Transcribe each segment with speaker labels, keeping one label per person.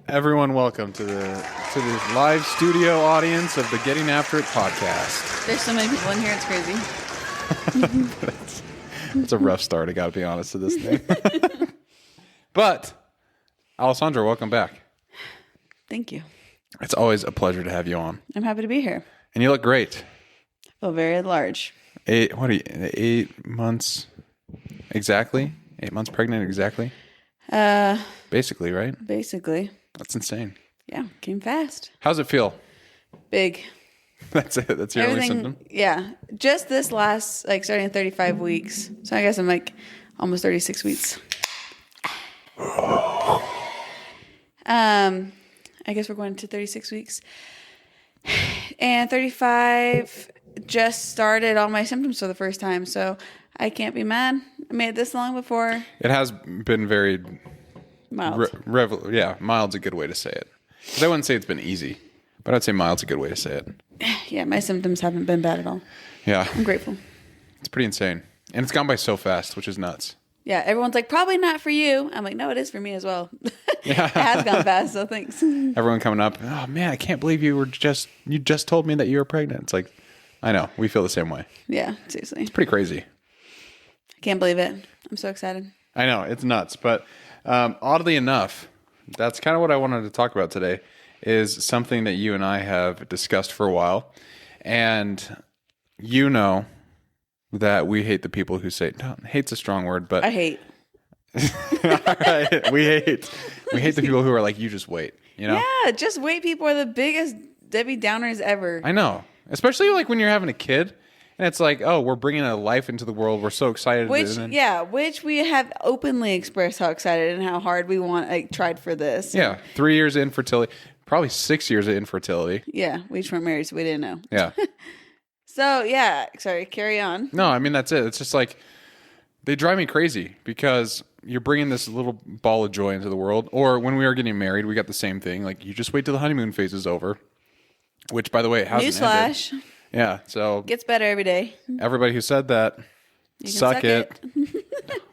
Speaker 1: Everyone, welcome to the live studio audience of the Getting After It podcast.
Speaker 2: There's so many people in here, it's crazy.
Speaker 1: It's a rough start, I gotta be honest, to this thing. But, Alessandra, welcome back.
Speaker 2: Thank you.
Speaker 1: It's always a pleasure to have you on.
Speaker 2: I'm happy to be here.
Speaker 1: And you look great.
Speaker 2: I feel very large.
Speaker 1: 8 months exactly? 8 months pregnant exactly? Basically, right?
Speaker 2: Basically.
Speaker 1: That's insane.
Speaker 2: Yeah, came fast.
Speaker 1: How's it feel?
Speaker 2: Big.
Speaker 1: That's it? That's your only symptom?
Speaker 2: Yeah. Just this last, starting at 35 weeks. So I guess I'm almost 36 weeks. I guess we're going to 36 weeks. And 35 just started all my symptoms for the first time. So I can't be mad. I made it this long before.
Speaker 1: It has been very
Speaker 2: Mild.
Speaker 1: Mild's a good way to say it. 'Cause I wouldn't say it's been easy, but I'd say mild's a good way to say it.
Speaker 2: Yeah, my symptoms haven't been bad at all.
Speaker 1: Yeah.
Speaker 2: I'm grateful.
Speaker 1: It's pretty insane. And it's gone by so fast, which is nuts.
Speaker 2: Yeah, everyone's like, probably not for you. I'm like, no, it is for me as well.
Speaker 1: Yeah.
Speaker 2: It has gone fast, so thanks.
Speaker 1: Everyone coming up, oh man, I can't believe you just told me that you were pregnant. It's like, I know, we feel the same way.
Speaker 2: Yeah, seriously.
Speaker 1: It's pretty crazy.
Speaker 2: I can't believe it. I'm so excited.
Speaker 1: I know, it's nuts. But oddly enough, that's kind of what I wanted to talk about today, is something that you and I have discussed for a while. And you know that we hate the people who say, no, hate's a strong word, but
Speaker 2: I hate.
Speaker 1: all right, we hate the people who are like, you just wait, you know?
Speaker 2: Yeah, just wait. People are the biggest Debbie Downers ever.
Speaker 1: I know. Especially like when you're having a kid and it's like, oh, we're bringing a life into the world. We're so excited.
Speaker 2: Which we have openly expressed how excited and how hard we tried for this.
Speaker 1: Yeah. 3 years of infertility, probably 6 years of infertility.
Speaker 2: Yeah. We just weren't married, so we didn't know.
Speaker 1: Yeah.
Speaker 2: So, yeah. Sorry, carry on.
Speaker 1: No, I mean, that's it. It's just like, they drive me crazy because you're bringing this little ball of joy into the world. Or when we were getting married, we got the same thing. Like, you just wait till the honeymoon phase is over. Which, by the way, hasn't ended.
Speaker 2: Newsflash.
Speaker 1: Yeah, so
Speaker 2: Gets better every day.
Speaker 1: everybody who said that,
Speaker 2: You can
Speaker 1: suck it.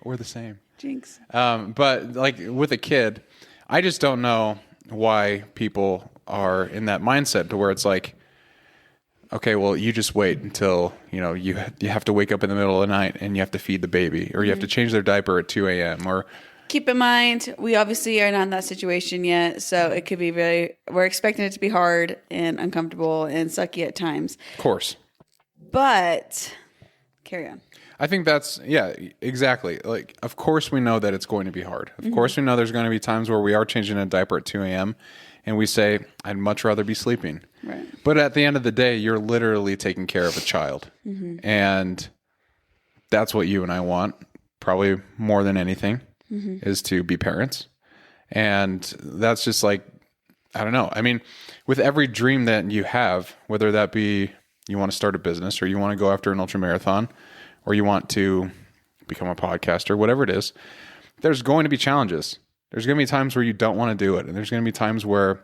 Speaker 1: We're the same.
Speaker 2: Jinx.
Speaker 1: But like with a kid, I just don't know why people are in that mindset to where it's like, okay, well, you just wait until, you have to wake up in the middle of the night and you have to feed the baby, or you have to change their diaper at 2 a.m. or...
Speaker 2: Keep in mind, we obviously are not in that situation yet, so it could be we're expecting it to be hard and uncomfortable and sucky at times.
Speaker 1: Of course.
Speaker 2: But, carry on.
Speaker 1: I think that's, yeah, exactly. Like, of course we know that it's going to be hard. Of course we know there's going to be times where we are changing a diaper at 2 a.m. and we say, I'd much rather be sleeping.
Speaker 2: Right.
Speaker 1: But at the end of the day, you're literally taking care of a child. And that's what you and I want, probably more than anything. Is to be parents. And that's just like, I don't know. I mean, with every dream that you have, whether that be you want to start a business or you want to go after an ultra marathon or you want to become a podcaster, whatever it is, there's going to be challenges. There's going to be times where you don't want to do it. And there's going to be times where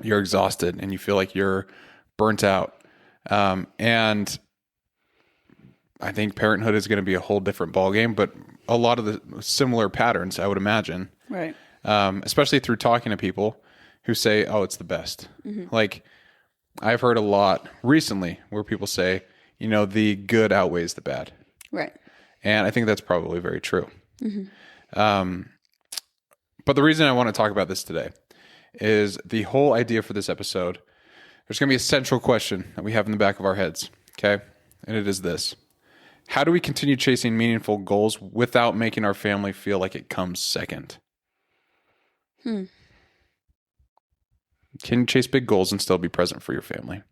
Speaker 1: you're exhausted and you feel like you're burnt out. And I think parenthood is going to be a whole different ballgame, but a lot of the similar patterns, I would imagine.
Speaker 2: Right.
Speaker 1: Especially through talking to people who say, oh, it's the best. Like, I've heard a lot recently where people say, the good outweighs the bad.
Speaker 2: Right.
Speaker 1: And I think that's probably very true. But the reason I want to talk about this today is the whole idea for this episode. There's going to be a central question that we have in the back of our heads. Okay. And it is this. How do we continue chasing meaningful goals without making our family feel like it comes second? Can you chase big goals and still be present for your family?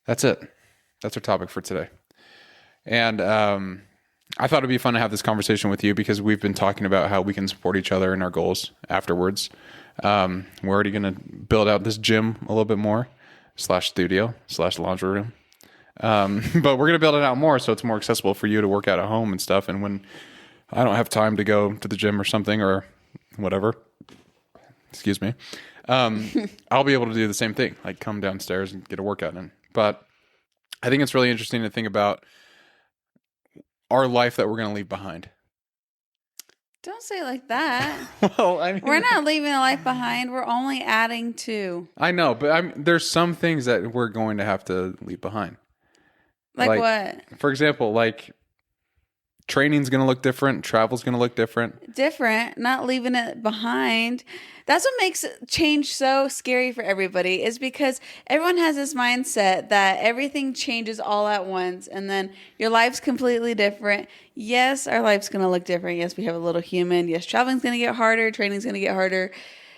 Speaker 1: That's it. That's our topic for today. And I thought it'd be fun to have this conversation with you because we've been talking about how we can support each other in our goals afterwards. We're already going to build out this gym a little bit more, /studio, /laundry room. But we're going to build it out more so it's more accessible for you to work out at home and stuff. And when I don't have time to go to the gym or something or whatever, excuse me, I'll be able to do the same thing, like come downstairs and get a workout in. But I think it's really interesting to think about our life that we're going to leave behind.
Speaker 2: Don't say it like that.
Speaker 1: Well, I mean,
Speaker 2: We're not leaving a life behind. We're only adding to.
Speaker 1: I know, but there's some things that we're going to have to leave behind.
Speaker 2: Like what?
Speaker 1: For example, like training's going to look different. Travel's going to look different.
Speaker 2: Different, not leaving it behind. That's what makes change so scary for everybody, is because everyone has this mindset that everything changes all at once and then your life's completely different. Yes, our life's going to look different. Yes, we have a little human. Yes, traveling's going to get harder. Training's going to get harder.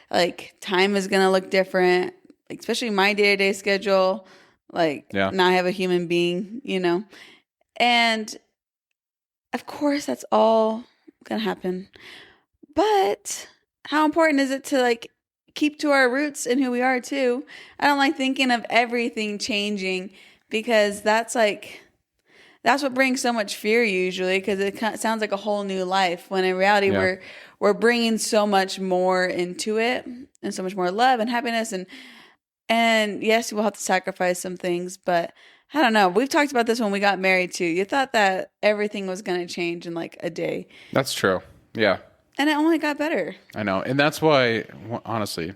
Speaker 2: Like time is going to look different, like, especially my day-to-day schedule. Like now I have a human being, you know, and of course that's all going to happen. But how important is it to like keep to our roots and who we are too? I don't like thinking of everything changing, because that's what brings so much fear usually, because it sounds like a whole new life, when in reality we're bringing so much more into it, and so much more love and happiness, and yes, we'll have to sacrifice some things, but I don't know. We've talked about this when we got married too. You thought that everything was going to change in like a day.
Speaker 1: That's true. Yeah.
Speaker 2: And it only got better.
Speaker 1: I know. And that's why, honestly,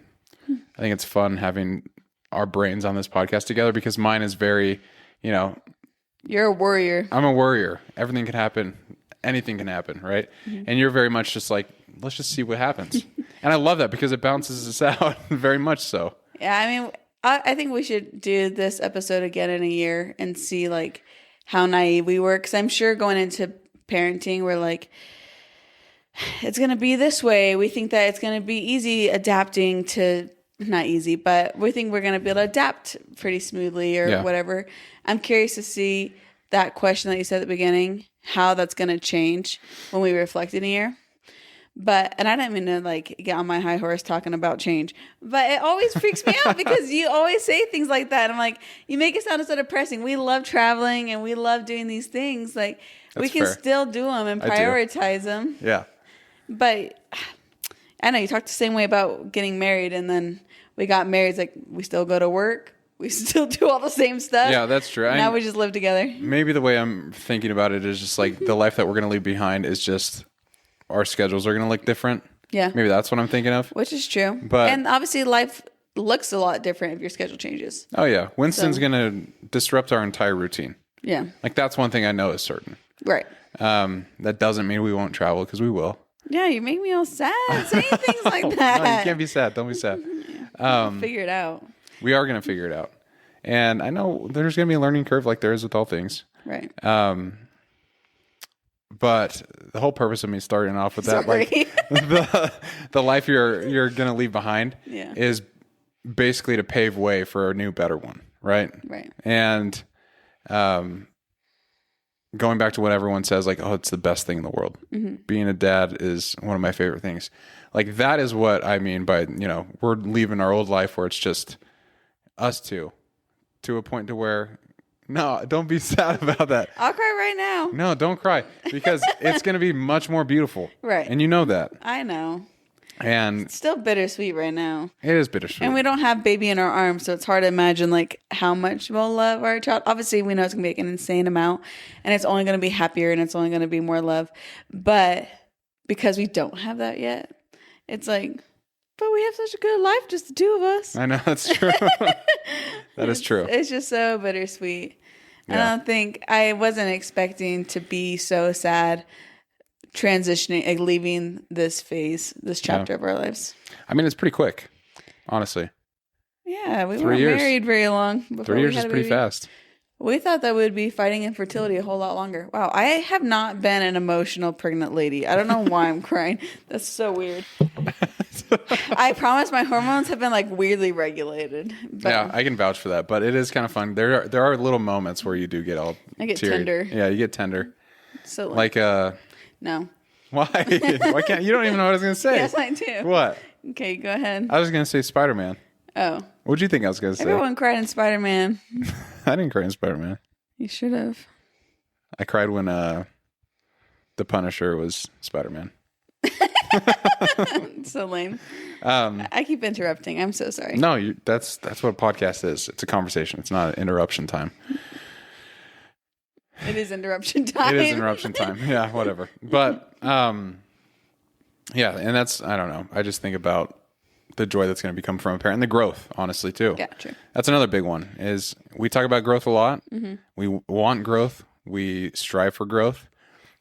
Speaker 1: I think it's fun having our brains on this podcast together, because mine is very, you know.
Speaker 2: You're a worrier.
Speaker 1: I'm a worrier. Everything can happen. Anything can happen, right? Mm-hmm. And you're very much just like, let's just see what happens. And I love that, because it balances us out very much so.
Speaker 2: Yeah, I mean, I think we should do this episode again in a year and see like how naive we were. Because I'm sure going into parenting, we're like, it's going to be this way. We think that it's going to be easy adapting to, not easy, but we think we're going to be able to adapt pretty smoothly or whatever. I'm curious to see that question that you said at the beginning, how that's going to change when we reflect in a year. But, and I didn't mean to like get on my high horse talking about change, but it always freaks me out because you always say things like that. I'm like, you make it sound so depressing. We love traveling and we love doing these things. Like we can still do them and prioritize them.
Speaker 1: Yeah.
Speaker 2: But I know you talked the same way about getting married, and then we got married. It's like we still go to work. We still do all the same stuff.
Speaker 1: Yeah, that's true.
Speaker 2: Now we just live together. Maybe
Speaker 1: the way I'm thinking about it is just like the life that we're going to leave behind is just our schedules are going to look different.
Speaker 2: Yeah.
Speaker 1: Maybe that's what I'm thinking of.
Speaker 2: Which is true. And obviously life looks a lot different if your schedule changes.
Speaker 1: Oh, yeah. Winston's going to disrupt our entire routine.
Speaker 2: Yeah.
Speaker 1: Like that's one thing I know is certain.
Speaker 2: Right.
Speaker 1: That doesn't mean we won't travel, because we will.
Speaker 2: Yeah, you make me all sad saying things like that.
Speaker 1: No, you can't be sad. Don't be sad.
Speaker 2: Figure it out.
Speaker 1: We are going to figure it out. And I know there's going to be a learning curve like there is with all things.
Speaker 2: Right.
Speaker 1: But the whole purpose of me starting off with that, like the life you're going to leave behind is basically to pave way for a new, better one. Right.
Speaker 2: Right.
Speaker 1: And, going back to what everyone says, like, oh, it's the best thing in the world. Mm-hmm. Being a dad is one of my favorite things. Like, that is what I mean by, you know, we're leaving our old life where it's just us two to a point to where, no, don't be sad about that.
Speaker 2: I'll cry right now.
Speaker 1: No, don't cry, because it's going to be much more beautiful.
Speaker 2: Right.
Speaker 1: And you know that.
Speaker 2: I know.
Speaker 1: And
Speaker 2: it's still bittersweet right now.
Speaker 1: It is bittersweet.
Speaker 2: And we don't have baby in our arms, so it's hard to imagine like how much we'll love our child. Obviously, we know it's going to be like an insane amount, and it's only going to be happier, and it's only going to be more love. But because we don't have that yet, it's like, but we have such a good life, just the two of us.
Speaker 1: I know, that's true. That is true.
Speaker 2: It's just so bittersweet. Yeah. I wasn't expecting to be so sad transitioning, like leaving this phase, this chapter of our lives.
Speaker 1: I mean, it's pretty quick, honestly.
Speaker 2: Yeah, we weren't married very long.
Speaker 1: 3 years is pretty fast.
Speaker 2: We thought that we'd be fighting infertility a whole lot longer. Wow, I have not been an emotional pregnant lady. I don't know why I'm crying. That's so weird. I promise my hormones have been like weirdly regulated. But
Speaker 1: yeah, I can vouch for that. But it is kind of fun. There are little moments where you do get all
Speaker 2: I get
Speaker 1: teary.
Speaker 2: tender.
Speaker 1: Yeah, you get tender.
Speaker 2: So
Speaker 1: like
Speaker 2: no.
Speaker 1: Why? Why can't you? Don't even know what I was going to say.
Speaker 2: Yes, I do.
Speaker 1: What?
Speaker 2: Okay, go ahead.
Speaker 1: I was going to say Spider-Man.
Speaker 2: Oh.
Speaker 1: What'd you think I was going to say?
Speaker 2: Everyone cried in Spider-Man.
Speaker 1: I didn't cry in Spider-Man.
Speaker 2: You should have.
Speaker 1: I cried when the Punisher was Spider-Man.
Speaker 2: So lame. I keep interrupting. I'm so sorry.
Speaker 1: No, that's what a podcast is. It's a conversation. It's not an interruption time.
Speaker 2: It is interruption time.
Speaker 1: It is interruption time. Yeah, whatever. But Yeah. And that's, I don't know. I just think about the joy that's going to become from a parent and the growth, honestly, too.
Speaker 2: Yeah, true.
Speaker 1: That's another big one is we talk about growth a lot. We want growth. We strive for growth.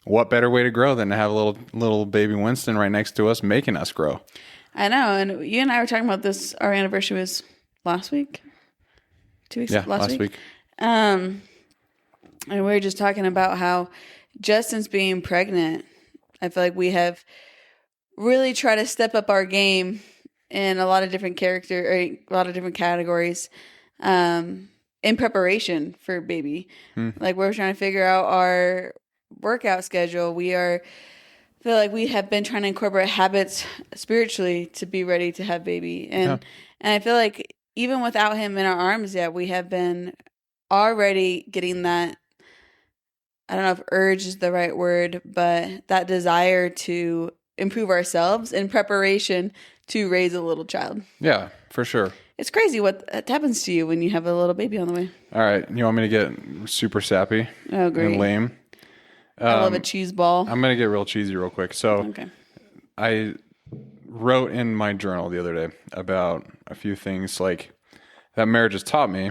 Speaker 1: What better way to grow than to have a little baby Winston right next to us making us grow?
Speaker 2: I know. And you and I were talking about this. Our anniversary was last week. 2 weeks.
Speaker 1: Yeah, last week.
Speaker 2: And we were just talking about how just since being pregnant, I feel like we have really tried to step up our game in a lot of different categories in preparation for baby. Like we're trying to figure out our workout schedule. Feel like we have been trying to incorporate habits spiritually to be ready to have baby. And I feel like even without him in our arms yet, we have been already getting that, I don't know if urge is the right word, but that desire to improve ourselves in preparation to raise a little child.
Speaker 1: Yeah, for sure.
Speaker 2: It's crazy what happens to you when you have a little baby on the way.
Speaker 1: All right. You want me to get super sappy
Speaker 2: Oh, great.
Speaker 1: and lame?
Speaker 2: I love a cheese ball.
Speaker 1: I'm going to get real cheesy real quick. So
Speaker 2: Okay.
Speaker 1: I wrote in my journal the other day about a few things like that marriage has taught me.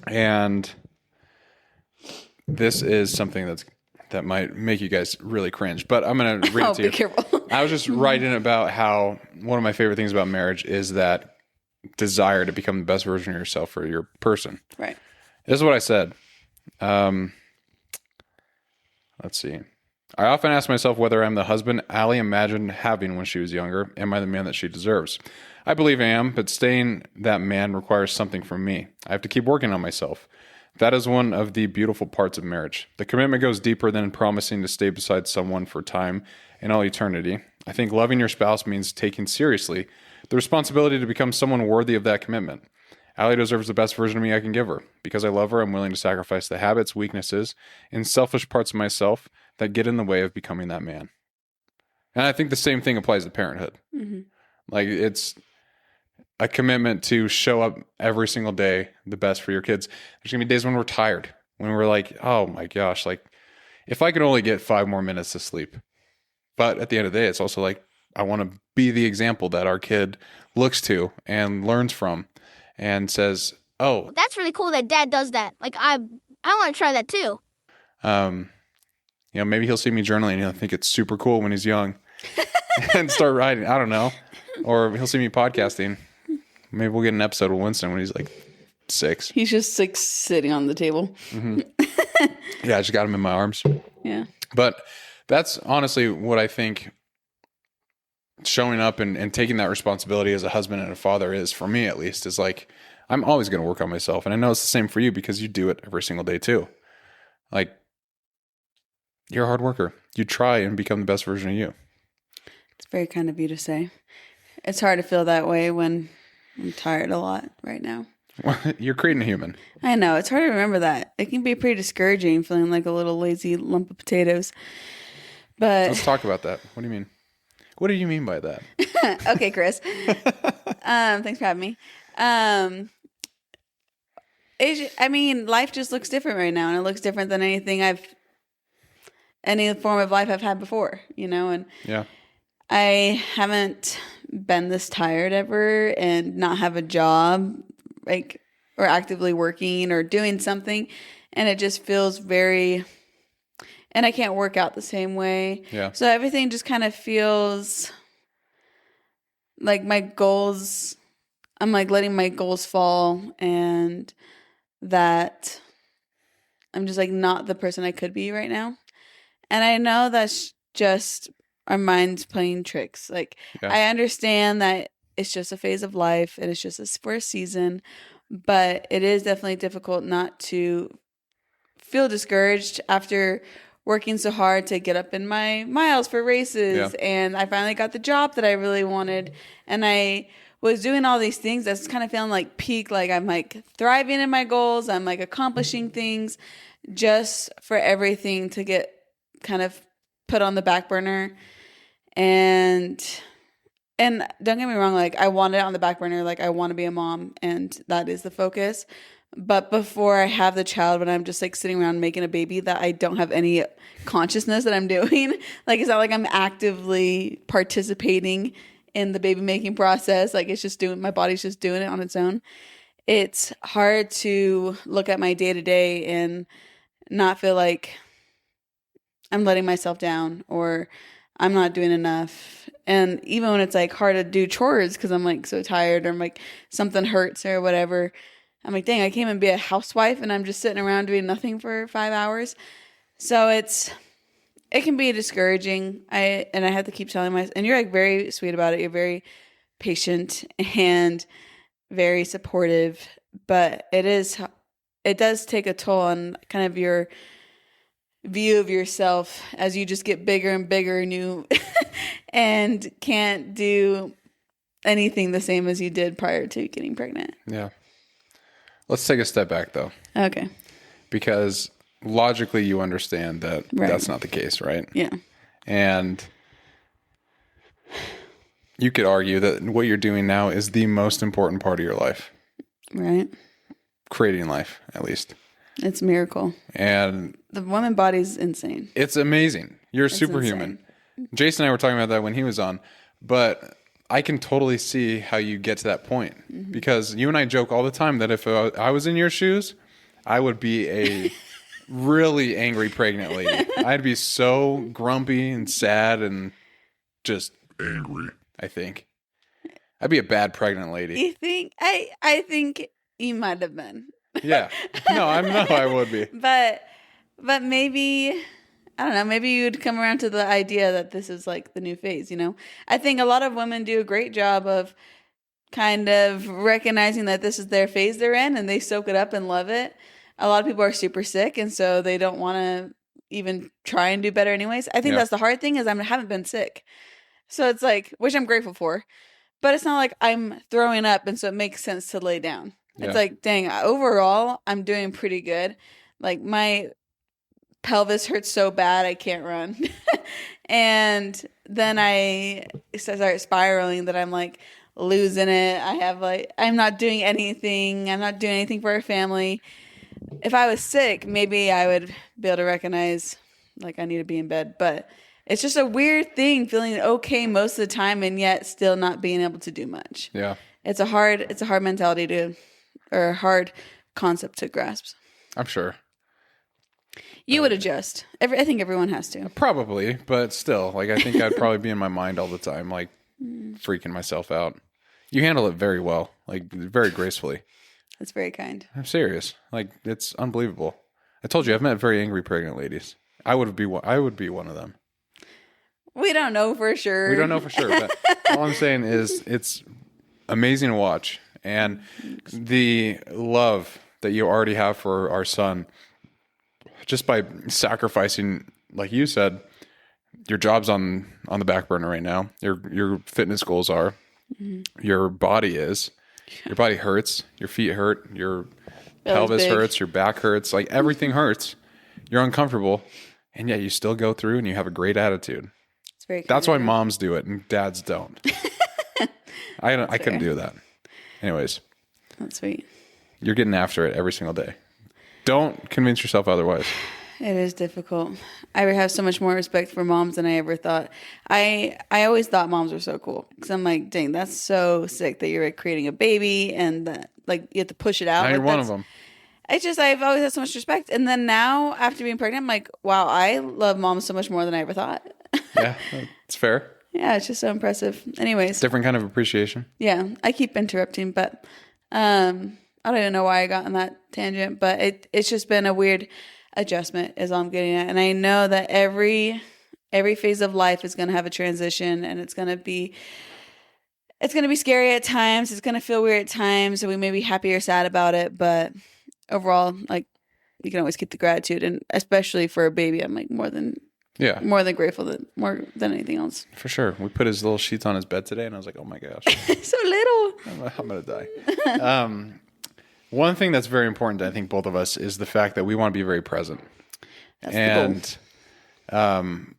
Speaker 1: And this is something that might make you guys really cringe, but I'm going to read it to you.
Speaker 2: Be careful.
Speaker 1: I was just writing about how one of my favorite things about marriage is that desire to become the best version of yourself for your person.
Speaker 2: Right.
Speaker 1: This is what I said. Let's see. I often ask myself whether I'm the husband Allie imagined having when she was younger. Am I the man that she deserves? I believe I am, but staying that man requires something from me. I have to keep working on myself. That is one of the beautiful parts of marriage. The commitment goes deeper than promising to stay beside someone for time and all eternity. I think loving your spouse means taking seriously the responsibility to become someone worthy of that commitment. Allie deserves the best version of me I can give her. Because I love her, I'm willing to sacrifice the habits, weaknesses, and selfish parts of myself that get in the way of becoming that man. And I think the same thing applies to parenthood.
Speaker 2: Mm-hmm.
Speaker 1: Like it's a commitment to show up every single day the best for your kids. There's going to be days when we're tired, when we're like, oh my gosh, like if I could only get 5 more minutes to sleep. But at the end of the day, it's also like, I want to be the example that our kid looks to and learns from and says, oh,
Speaker 3: that's really cool that dad does that. Like, I want to try that too.
Speaker 1: Maybe he'll see me journaling and he'll think it's super cool when he's young and start writing. I don't know. Or he'll see me podcasting. Maybe we'll get an episode with Winston when he's like 6.
Speaker 2: He's just like sitting on the table.
Speaker 1: Mm-hmm. Yeah, I just got him in my arms.
Speaker 2: Yeah.
Speaker 1: But that's honestly what I think showing up and taking that responsibility as a husband and a father is, for me at least, is like, I'm always going to work on myself. And I know it's the same for you because you do it every single day too. Like, you're a hard worker. You try and become the best version of you.
Speaker 2: It's very kind of you to say. It's hard to feel that way when I'm tired a lot right now.
Speaker 1: You're creating a human.
Speaker 2: I know. It's hard to remember that. It can be pretty discouraging feeling like a little lazy lump of potatoes. But
Speaker 1: let's talk about that. What do you mean? What do you mean by that?
Speaker 2: Okay, Chris. Thanks for having me. Life just looks different right now, and it looks different than any form of life I've had before, and
Speaker 1: yeah.
Speaker 2: I haven't been this tired ever and not have a job, like, or actively working or doing something. And it just feels and I can't work out the same way.
Speaker 1: Yeah.
Speaker 2: So everything just kind of feels like my goals, I'm like letting my goals fall, and that I'm just like not the person I could be right now. And I know that's just our minds playing tricks. Like,
Speaker 1: yeah.
Speaker 2: I understand that it's just a phase of life and it's just for a season, but it is definitely difficult not to feel discouraged after working so hard to get up in my miles for races.
Speaker 1: Yeah.
Speaker 2: And I finally got the job that I really wanted. And I was doing all these things that's kind of feeling like peak, like I'm like thriving in my goals. I'm like accomplishing things, just for everything to get kind of put on the back burner. And don't get me wrong, like I want it on the back burner, like I want to be a mom and that is the focus. But before I have the child, when I'm just like sitting around making a baby, that I don't have any consciousness that I'm doing. Like, it's not like I'm actively participating in the baby making process. Like, it's just my body's just doing it on its own. It's hard to look at my day to day and not feel like I'm letting myself down or I'm not doing enough. And even when it's like hard to do chores because I'm like so tired or I'm like something hurts or whatever, I'm like, dang, I can't even be a housewife and I'm just sitting around doing nothing for 5 hours. So it can be discouraging. I have to keep telling myself, and you're like very sweet about it. You're very patient and very supportive, but it does take a toll on kind of your view of yourself as you just get bigger and bigger and you and can't do anything the same as you did prior to getting pregnant.
Speaker 1: Yeah. Let's take a step back though,
Speaker 2: Okay.
Speaker 1: because logically you understand that
Speaker 2: Right.
Speaker 1: that's not the case, right?
Speaker 2: Yeah.
Speaker 1: And you could argue that what you're doing now is the most important part of your life,
Speaker 2: Right.
Speaker 1: creating life at least.
Speaker 2: It's a miracle.
Speaker 1: And
Speaker 2: The woman body's insane.
Speaker 1: it's amazing. You're superhuman. Jason and I were talking about that when he was on, but I can totally see how you get to that point because you and I joke all the time that if I was in your shoes, I would be a really angry pregnant lady. I'd be so grumpy and sad and just angry, I think. I'd be a bad pregnant lady.
Speaker 2: You think? I think you might have been.
Speaker 1: Yeah. No, I would be.
Speaker 2: But maybe, I don't know, maybe you'd come around to the idea that this is like the new phase, you know? I think a lot of women do a great job of kind of recognizing that this is their phase they're in and they soak it up and love it. A lot of people are super sick and so they don't want to even try and do better anyways. I think
Speaker 1: Yeah.
Speaker 2: that's the hard thing is I haven't been sick. So it's like, which I'm grateful for, but it's not like I'm throwing up and so it makes sense to lay down.
Speaker 1: Yeah.
Speaker 2: It's like, dang, overall, I'm doing pretty good. Like my pelvis hurts so bad I can't run. And then I start spiraling that I'm like losing it. I'm not doing anything. I'm not doing anything for our family. If I was sick, maybe I would be able to recognize like I need to be in bed. But it's just a weird thing feeling okay most of the time and yet still not being able to do much.
Speaker 1: Yeah.
Speaker 2: It's a hard mentality or a hard concept to grasp.
Speaker 1: I'm sure.
Speaker 2: You would adjust. I think everyone has to.
Speaker 1: Probably, but still, like I think I'd probably be in my mind all the time, like freaking myself out. You handle it very well, like very gracefully.
Speaker 2: That's very kind.
Speaker 1: I'm serious. Like it's unbelievable. I told you I've met very angry pregnant ladies. I would be one of them.
Speaker 2: We don't know for sure.
Speaker 1: We don't know for sure, but all I'm saying is it's amazing to watch, and the love that you already have for our son, just by sacrificing, like you said, your job's on the back burner right now. Your fitness goals are, your body is, your body hurts, your feet hurt, your pelvis
Speaker 2: big.
Speaker 1: hurts, your back hurts, like everything hurts. You're uncomfortable, and yet you still go through and you have a great attitude.
Speaker 2: It's very.
Speaker 1: That's why moms do it and dads don't. I couldn't do that. Anyways,
Speaker 2: That's sweet.
Speaker 1: you're getting after it every single day. Don't convince yourself otherwise.
Speaker 2: It is difficult. I have so much more respect for moms than I ever thought. I always thought moms were so cool because I'm like, dang, that's so sick that you're like, creating a baby and that like you have to push it out.
Speaker 1: Now
Speaker 2: Like,
Speaker 1: you're one of them.
Speaker 2: I've always had so much respect, and then now after being pregnant, I'm like, wow, I love moms so much more than I ever thought.
Speaker 1: Yeah, it's fair.
Speaker 2: Yeah, it's just so impressive. Anyways,
Speaker 1: Different kind of appreciation.
Speaker 2: yeah, I keep interrupting, but I don't even know why I got on that tangent, but it's just been a weird adjustment is all I'm getting at. And I know that every phase of life is going to have a transition, and it's going to be scary at times. It's going to feel weird at times, and we may be happy or sad about it, but overall, like, you can always keep the gratitude, and especially for a baby, I'm like more than grateful more than anything else.
Speaker 1: For sure. We put his little sheets on his bed today, and I was like, oh my gosh,
Speaker 2: So little.
Speaker 1: I'm going to die. One thing that's very important to I think both of us is the fact that we want to be very present.
Speaker 2: That's the goal.
Speaker 1: And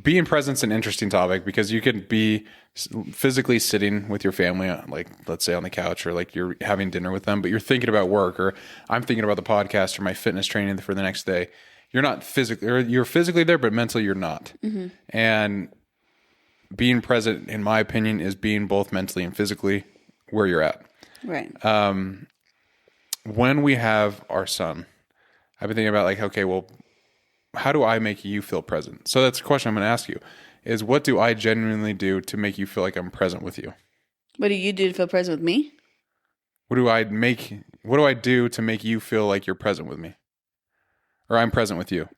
Speaker 1: being present's an interesting topic because you could be physically sitting with your family, like let's say on the couch, or like you're having dinner with them, but you're thinking about work, or I'm thinking about the podcast or my fitness training for the next day. You're not physically, or you're physically there, but mentally you're not. And being present, in my opinion, is being both mentally and physically where you're at.
Speaker 2: Right.
Speaker 1: When we have our son, I've been thinking about like, okay, well, how do I make you feel present? So that's a question I'm going to ask you is what do I genuinely do to make you feel like I'm present with you?
Speaker 2: What do you do to feel present with me?
Speaker 1: What do I do to make you feel like you're present with me? Or I'm present with you?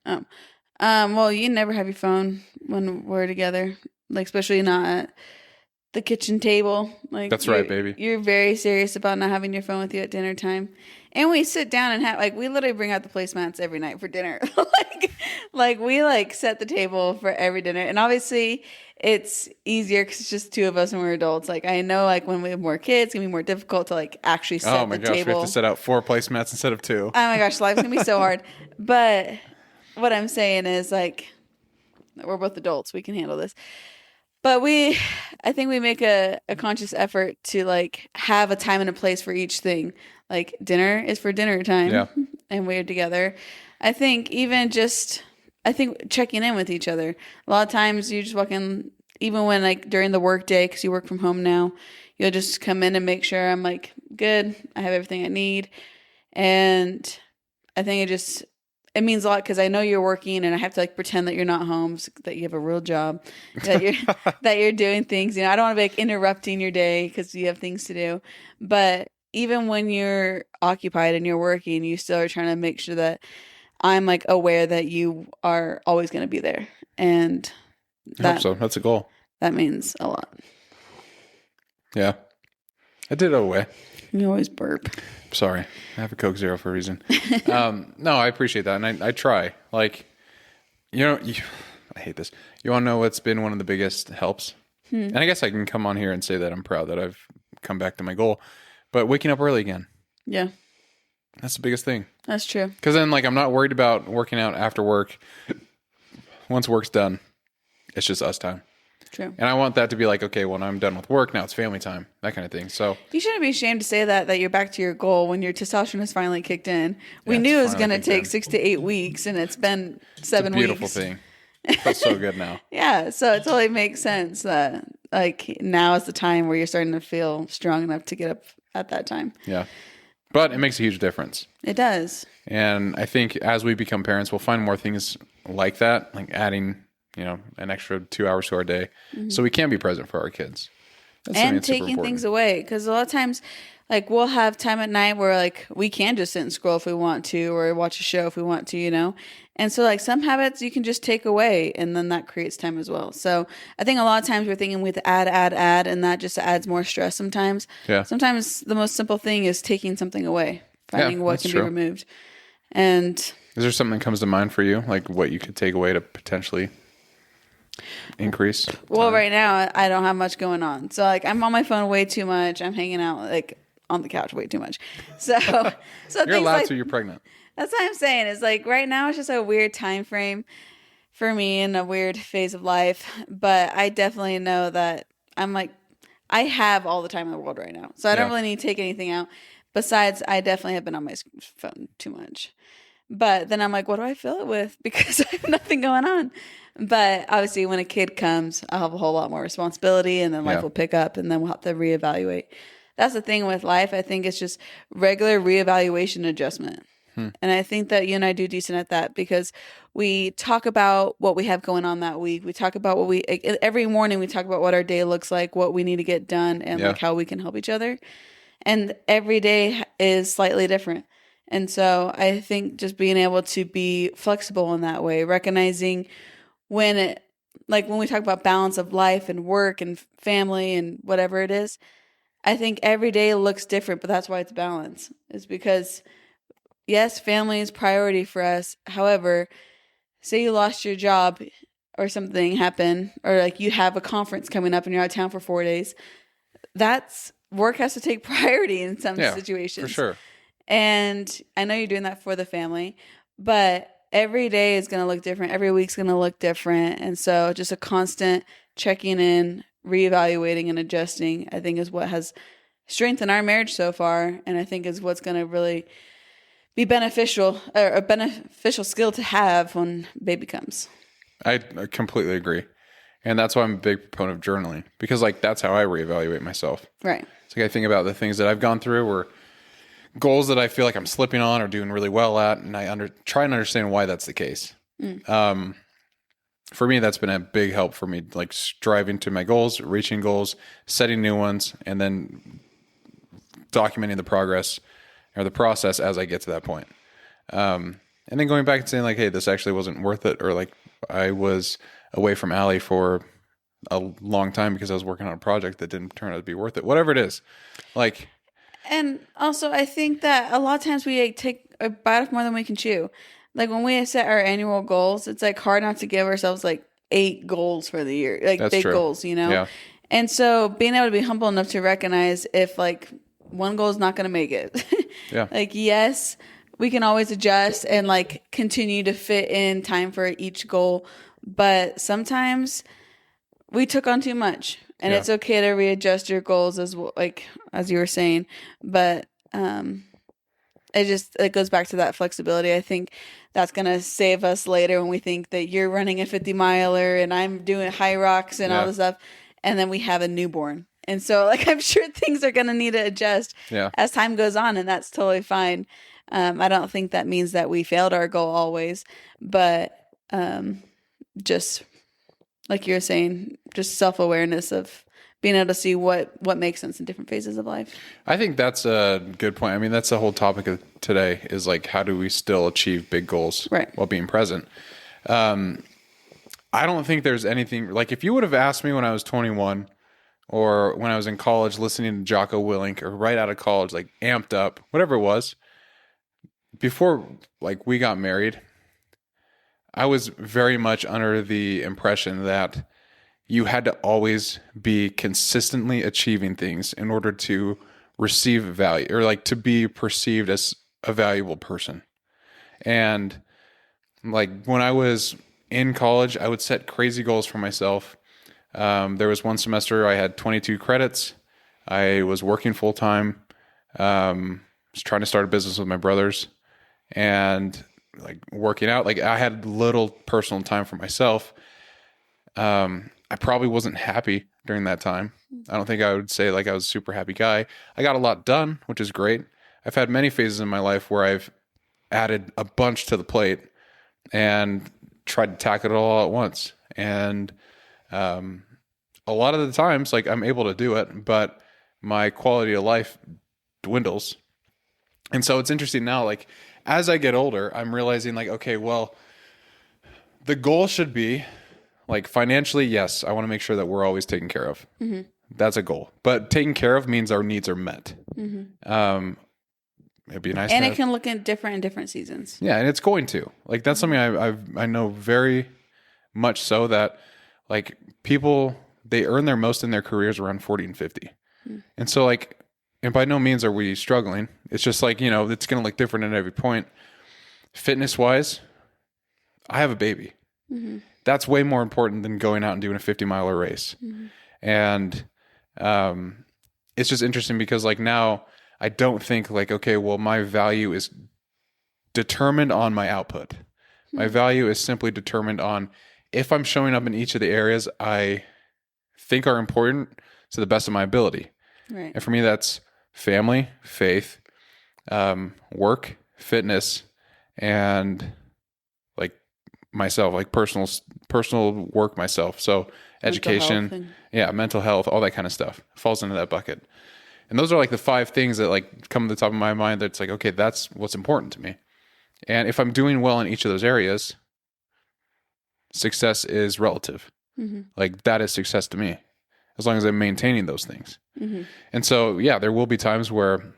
Speaker 2: Well, you never have your phone when we're together, like especially not at the kitchen table. Like
Speaker 1: That's right, baby.
Speaker 2: You're very serious about not having your phone with you at dinner time. And we sit down and have we literally bring out the placemats every night for dinner. like we set the table for every dinner. And obviously it's easier because it's just two of us when we're adults. Like I know when we have more kids, it's gonna be more difficult to actually set the table.
Speaker 1: Oh my gosh, we have to set out 4 placemats instead of 2.
Speaker 2: Oh my gosh, life's gonna be so hard. But what I'm saying is we're both adults, we can handle this. But I think we make a conscious effort to have a time and a place for each thing. Like dinner is for dinner time, and we're together. I think even checking in with each other. A lot of times you just walk in, even when during the work day, because you work from home now, you'll just come in and make sure I'm good. I have everything I need, and I think it means a lot because I know you're working and I have to pretend that you're not home, so that you have a real job, that you're doing things. I don't want to be interrupting your day because you have things to do. But even when you're occupied and you're working, you still are trying to make sure that I'm aware that you are always going to be there. And
Speaker 1: I hope so. That's a goal.
Speaker 2: That means a lot.
Speaker 1: Yeah. I did it away.
Speaker 2: You always burp.
Speaker 1: Sorry. I have a Coke Zero for a reason. No, I appreciate that. And I try. I hate this. You want to know what's been one of the biggest helps? And I guess I can come on here and say that I'm proud that I've come back to my goal. But waking up early again.
Speaker 2: Yeah.
Speaker 1: That's the biggest thing.
Speaker 2: That's true.
Speaker 1: Because then I'm not worried about working out after work. Once work's done, it's just us time.
Speaker 2: True.
Speaker 1: And I want that to be okay, when I'm done with work, now it's family time, that kind of thing. So
Speaker 2: you shouldn't be ashamed to say that you're back to your goal when your testosterone has finally kicked in. We knew it was going to take 6 to 8 weeks, and it's been 7 weeks.
Speaker 1: Beautiful thing. It feels so good now.
Speaker 2: Yeah, so it totally makes sense that now is the time where you're starting to feel strong enough to get up at that time.
Speaker 1: Yeah. But it makes a huge difference.
Speaker 2: It does.
Speaker 1: And I think as we become parents, we'll find more things like that, adding, an extra 2 hours to our day so we can be present for our kids.
Speaker 2: And taking things away. Because a lot of times, we'll have time at night where, we can just sit and scroll if we want to, or watch a show if we want to, And so, some habits you can just take away, and then that creates time as well. So I think a lot of times we're thinking we have to add, and that just adds more stress sometimes.
Speaker 1: Yeah.
Speaker 2: Sometimes the most simple thing is taking something away, finding what can be removed. And
Speaker 1: is there something that comes to mind for you, what you could take away to potentially increase?
Speaker 2: Well, right now I don't have much going on. So I'm on my phone way too much. I'm hanging out on the couch way too much. So
Speaker 1: you're allowed to, you're pregnant.
Speaker 2: That's what I'm saying. Is right now it's just a weird time frame for me and a weird phase of life. But I definitely know that I have all the time in the world right now. So I don't really need to take anything out. Besides, I definitely have been on my phone too much. But then I'm what do I fill it with? Because I have nothing going on. But obviously when a kid comes, I'll have a whole lot more responsibility, and then life will pick up, and then we'll have to reevaluate. That's the thing with life. I think it's just regular reevaluation adjustment. And I think that you and I do decent at that because we talk about what we have going on that week. We talk about every morning we talk about what our day looks like, what we need to get done, and how we can help each other. And every day is slightly different. And so I think just being able to be flexible in that way, recognizing when we talk about balance of life and work and family and whatever it is, I think every day looks different, but that's why it's balance. It's because yes, family is priority for us. However, say you lost your job or something happened, or you have a conference coming up and you're out of town for 4 days. That's work has to take priority in some situations.
Speaker 1: For sure.
Speaker 2: And I know you're doing that for the family, but every day is going to look different. Every week's going to look different. And so just a constant checking in, reevaluating and adjusting, I think is what has strengthened our marriage so far. And I think is what's going to really be beneficial, or a beneficial skill to have when baby comes.
Speaker 1: I completely agree. And that's why I'm a big proponent of journaling, because like that's how I reevaluate myself.
Speaker 2: Right.
Speaker 1: It's like I think about the things that I've gone through or goals that I feel like I'm slipping on or doing really well at, and I try and understand why that's the case. For me, that's been a big help for me, like striving to my goals, reaching goals, setting new ones, and then documenting the progress or the process as I get to that point. And then going back and saying like, hey, this actually wasn't worth it, or like I was away from Allie for a long time because I was working on a project that didn't turn out to be worth it. Whatever it is, like.
Speaker 2: And also, I think that a lot of times we take a bite off more than we can chew. Like when we set our annual goals, it's like hard not to give ourselves like 8 goals for the year, like
Speaker 1: That's
Speaker 2: big
Speaker 1: true.
Speaker 2: goals, you know?
Speaker 1: Yeah.
Speaker 2: And so being able to be humble enough to recognize if like one goal is not going to make it.
Speaker 1: Yeah.
Speaker 2: Like, yes, we can always adjust and like continue to fit in time for each goal. But sometimes we took on too much, and
Speaker 1: Yeah.
Speaker 2: it's okay to readjust your goals as well, like as you were saying. But it goes back to that flexibility. I think that's gonna save us later when we think that you're running a 50 miler and I'm doing high rocks and all
Speaker 1: Yeah.
Speaker 2: this stuff, and then we have a newborn, and so like I'm sure things are gonna need to adjust
Speaker 1: Yeah.
Speaker 2: as time goes on, and that's totally fine. I don't think that means that we failed our goal always, but just like you're saying, just self-awareness of being able to see what makes sense in different phases of life.
Speaker 1: I think that's a good point. I mean, that's the whole topic of today is like, how do we still achieve big goals
Speaker 2: Right.
Speaker 1: while being present? I don't think there's anything like if you would have asked me when I was 21 or when I was in college listening to Jocko Willink or right out of college, like amped up, whatever it was, before like we got married, I was very much under the impression that you had to always be consistently achieving things in order to receive value or like to be perceived as a valuable person. And like when I was in college, I would set crazy goals for myself. There was one semester I had 22 credits. I was working full time. Was trying to start a business with my brothers and like working out. Like I had little personal time for myself. I probably wasn't happy during that time. I don't think I would say like I was a super happy guy. I got a lot done, which is great. I've had many phases in my life where I've added a bunch to the plate and tried to tackle it all at once. And a lot of the times, like I'm able to do it, but my quality of life dwindles. And so it's interesting now, like as I get older, I'm realizing like, okay, well, the goal should be like financially, yes, I want to make sure that we're always taken care of. Mm-hmm. That's a goal. But taken care of means our needs are met. Mm-hmm. It'd be nice
Speaker 2: And
Speaker 1: to
Speaker 2: it can look different in different seasons.
Speaker 1: Yeah, and it's going to. Like that's something I know very much so that like people, they earn their most in their careers around 40 and 50. And so like, and by no means are we struggling. It's just like, you know, it's going to look different at every point. Fitness wise, I have a baby. Mm-hmm. That's way more important than going out and doing a 50-miler race. Mm-hmm. And it's just interesting because like now I don't think like, okay, well, my value is determined on my output. Mm-hmm. My value is simply determined on if I'm showing up in each of the areas I think are important to the best of my ability.
Speaker 2: Right.
Speaker 1: And for me, that's family, faith, work, fitness, and like myself, like personal work myself. So education, mental health, all that kind of stuff falls into that bucket. And those are like the 5 things that like come to the top of my mind. That's like, okay, that's what's important to me. And if I'm doing well in each of those areas, success is relative. Mm-hmm. Like that is success to me, as long as I'm maintaining those things. Mm-hmm. And so, yeah, there will be times where,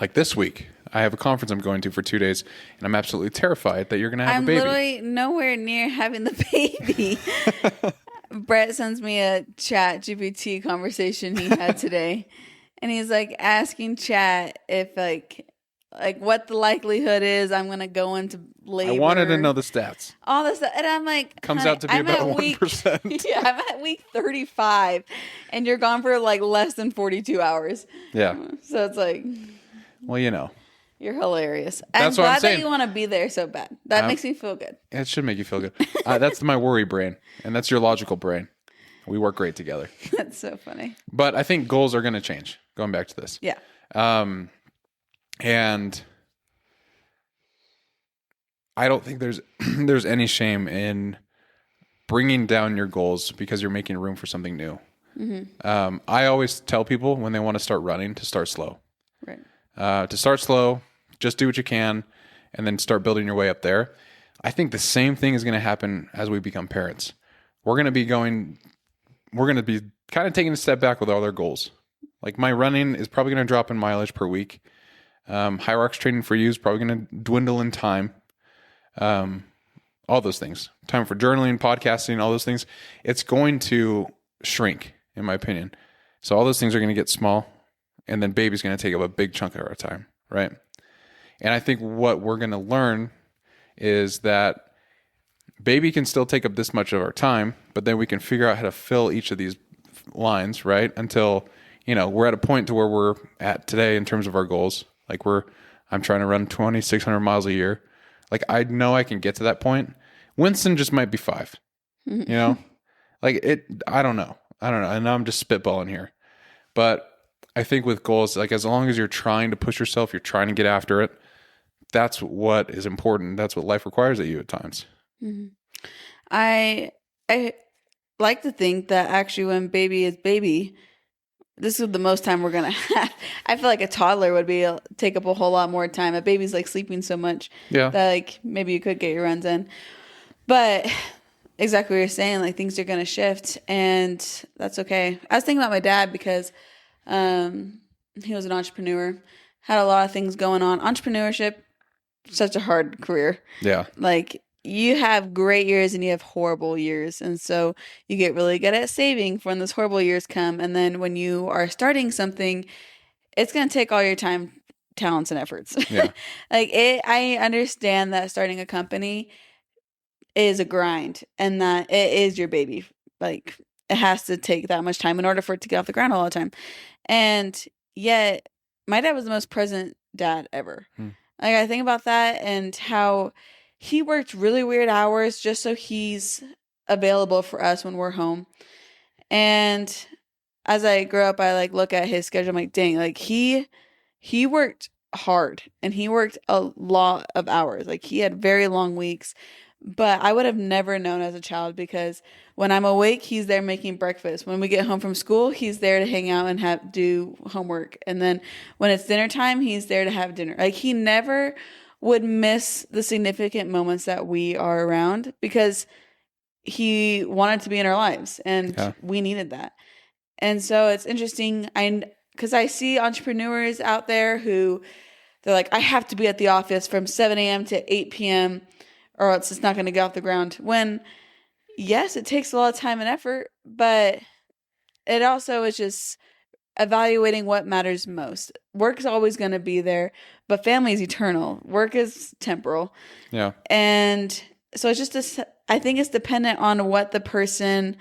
Speaker 1: like this week, I have a conference I'm going to for 2 days, and I'm absolutely terrified that you're going to have a baby.
Speaker 2: I'm literally nowhere near having the baby. Brett sends me a Chat GPT conversation he had today, and he's like asking Chat if like like what the likelihood is I'm going to go into labor.
Speaker 1: I wanted to know the stats.
Speaker 2: All this stuff. And I'm like,
Speaker 1: Comes
Speaker 2: honey,
Speaker 1: out to be
Speaker 2: I'm
Speaker 1: about
Speaker 2: at week-
Speaker 1: 1%.
Speaker 2: Yeah, I'm at week 35 and you're gone for like less than 42 hours.
Speaker 1: Yeah.
Speaker 2: So it's like,
Speaker 1: Well, you know,
Speaker 2: you're hilarious.
Speaker 1: That's
Speaker 2: I'm
Speaker 1: what I'm
Speaker 2: glad that
Speaker 1: saying.
Speaker 2: you want to be there so bad. That makes me feel good.
Speaker 1: it should make you feel good. That's my worry brain, and that's your logical brain. We work great together.
Speaker 2: That's so funny.
Speaker 1: But I think goals are going to change. Going back to this.
Speaker 2: Yeah.
Speaker 1: And I don't think there's any shame in bringing down your goals because you're making room for something new. I always tell people when they want to start running to start slow.
Speaker 2: Right.
Speaker 1: To start slow, just do what you can, and then start building your way up there. I think the same thing is going to happen as we become parents. We're going to be kind of taking a step back with all our goals. Like my running is probably going to drop in mileage per week. Hierarchs training for you is probably going to dwindle in time. All those things. Time for journaling, podcasting, all those things. It's going to shrink, in my opinion. So all those things are going to get small, and then baby's going to take up a big chunk of our time, right? And I think what we're going to learn is that baby can still take up this much of our time, but then we can figure out how to fill each of these lines, right? Until, we're at a point to where we're at today in terms of our goals. Like I'm trying to run 2,600 miles a year. Like I know I can get to that point. Winston just might be 5, like I don't know. I know I'm just spitballing here, but I think with goals, like as long as you're trying to push yourself, you're trying to get after it. That's what is important. That's what life requires of you at times.
Speaker 2: Mm-hmm. I like to think that actually when baby is baby, this is the most time we're going to have. I feel like a toddler would take up a whole lot more time. A baby's like sleeping so much that like maybe you could get your runs in. But exactly what you're saying, like things are going to shift and that's okay. I was thinking about my dad because he was an entrepreneur, had a lot of things going on. Entrepreneurship, such a hard career.
Speaker 1: Yeah.
Speaker 2: Like you have great years and you have horrible years. And so you get really good at saving for when those horrible years come. And then when you are starting something, it's going to take all your time, talents, and efforts.
Speaker 1: Yeah.
Speaker 2: I understand that starting a company is a grind and that it is your baby. Like it has to take that much time in order for it to get off the ground all the time. And yet my dad was the most present dad ever. Like I think about that and how he worked really weird hours just so he's available for us when we're home. And as I grow up, I like look at his schedule. I'm like, dang, like he worked hard and he worked a lot of hours. Like he had very long weeks, but I would have never known as a child because when I'm awake, he's there making breakfast. When we get home from school, he's there to hang out and do homework. And then when it's dinner time, he's there to have dinner. Like he never would miss the significant moments that we are around because he wanted to be in our lives and we needed that. And so it's interesting because I see entrepreneurs out there who they're like, I have to be at the office from 7 a.m. to 8 p.m. or else it's not going to get off the ground. When, yes, it takes a lot of time and effort, but it also is just evaluating what matters most. Work is always going to be there, but family is eternal. Work is temporal.
Speaker 1: Yeah.
Speaker 2: And so it's just I think it's dependent on what the person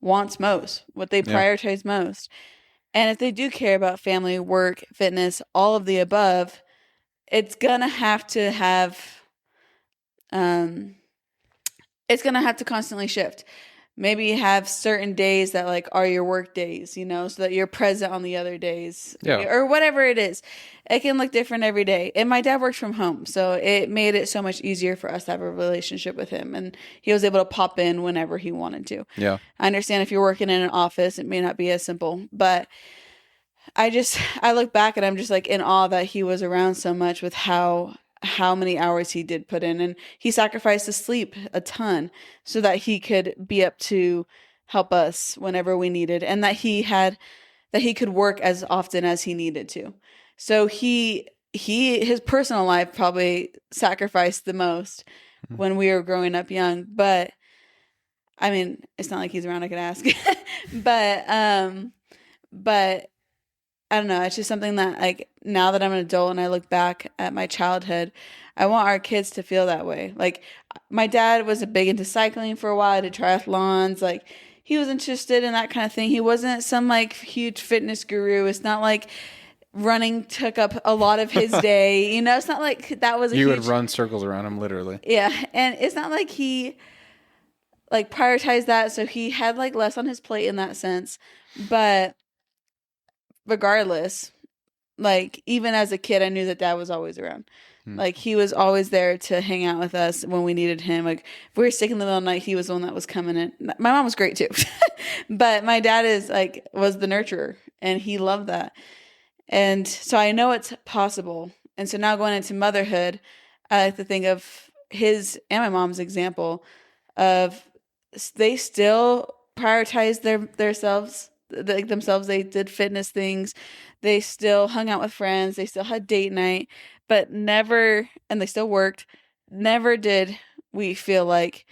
Speaker 2: wants most, what they prioritize most. And if they do care about family, work, fitness, all of the above, it's going to have to constantly shift. Maybe have certain days that like are your work days, so that you're present on the other days or whatever it is. It can look different every day. And my dad works from home, so it made it so much easier for us to have a relationship with him. And he was able to pop in whenever he wanted to. Yeah. I understand if you're working in an office, it may not be as simple, but I look back and I'm just like in awe that he was around so much with how many hours he did put in, and he sacrificed his sleep a ton so that he could be up to help us whenever we needed, and that he could work as often as he needed to. So his personal life probably sacrificed the most when we were growing up young, but I mean, it's not like he's around, I could ask, but I don't know. It's just something that, like, now that I'm an adult and I look back at my childhood, I want our kids to feel that way. Like, my dad was big into cycling for a while, did triathlons. Like, he was interested in that kind of thing. He wasn't some, like, huge fitness guru. It's not like running took up a lot of his day. You know, it's not like that was a
Speaker 1: You
Speaker 2: huge...
Speaker 1: would run circles around him, literally.
Speaker 2: Yeah. And it's not like he, like, prioritized that. So he had, like, less on his plate in that sense. But regardless, like, even as a kid, I knew that dad was always around. Like, he was always there to hang out with us when we needed him. Like, if we were sick in the middle of the night, he was the one that was coming in. My mom was great too. But my dad was the nurturer, and he loved that. And so I know it's possible. And so now going into motherhood, I like to think of his and my mom's example of they still prioritize themselves. They did fitness things. They still hung out with friends. They still had date night, but never, and they still worked. Never did we feel like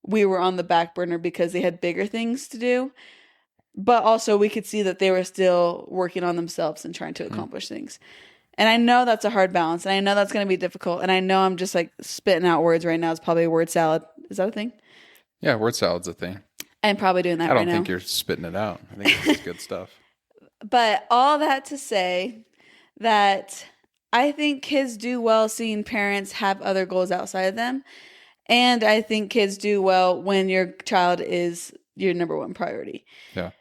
Speaker 2: we were on the back burner because they had bigger things to do. But also we could see that they were still working on themselves and trying to accomplish things. And I know that's a hard balance, and I know that's going to be difficult. And I know I'm just like spitting out words right now. It's probably a word salad. Is that a thing?
Speaker 1: Yeah, word salad's a thing.
Speaker 2: I'm probably doing that
Speaker 1: I
Speaker 2: right
Speaker 1: don't
Speaker 2: now.
Speaker 1: think you're spitting it out. I think it's good stuff.
Speaker 2: But all that to say that I think kids do well seeing parents have other goals outside of them. And I think kids do well when your child is your number one priority.
Speaker 1: Yeah.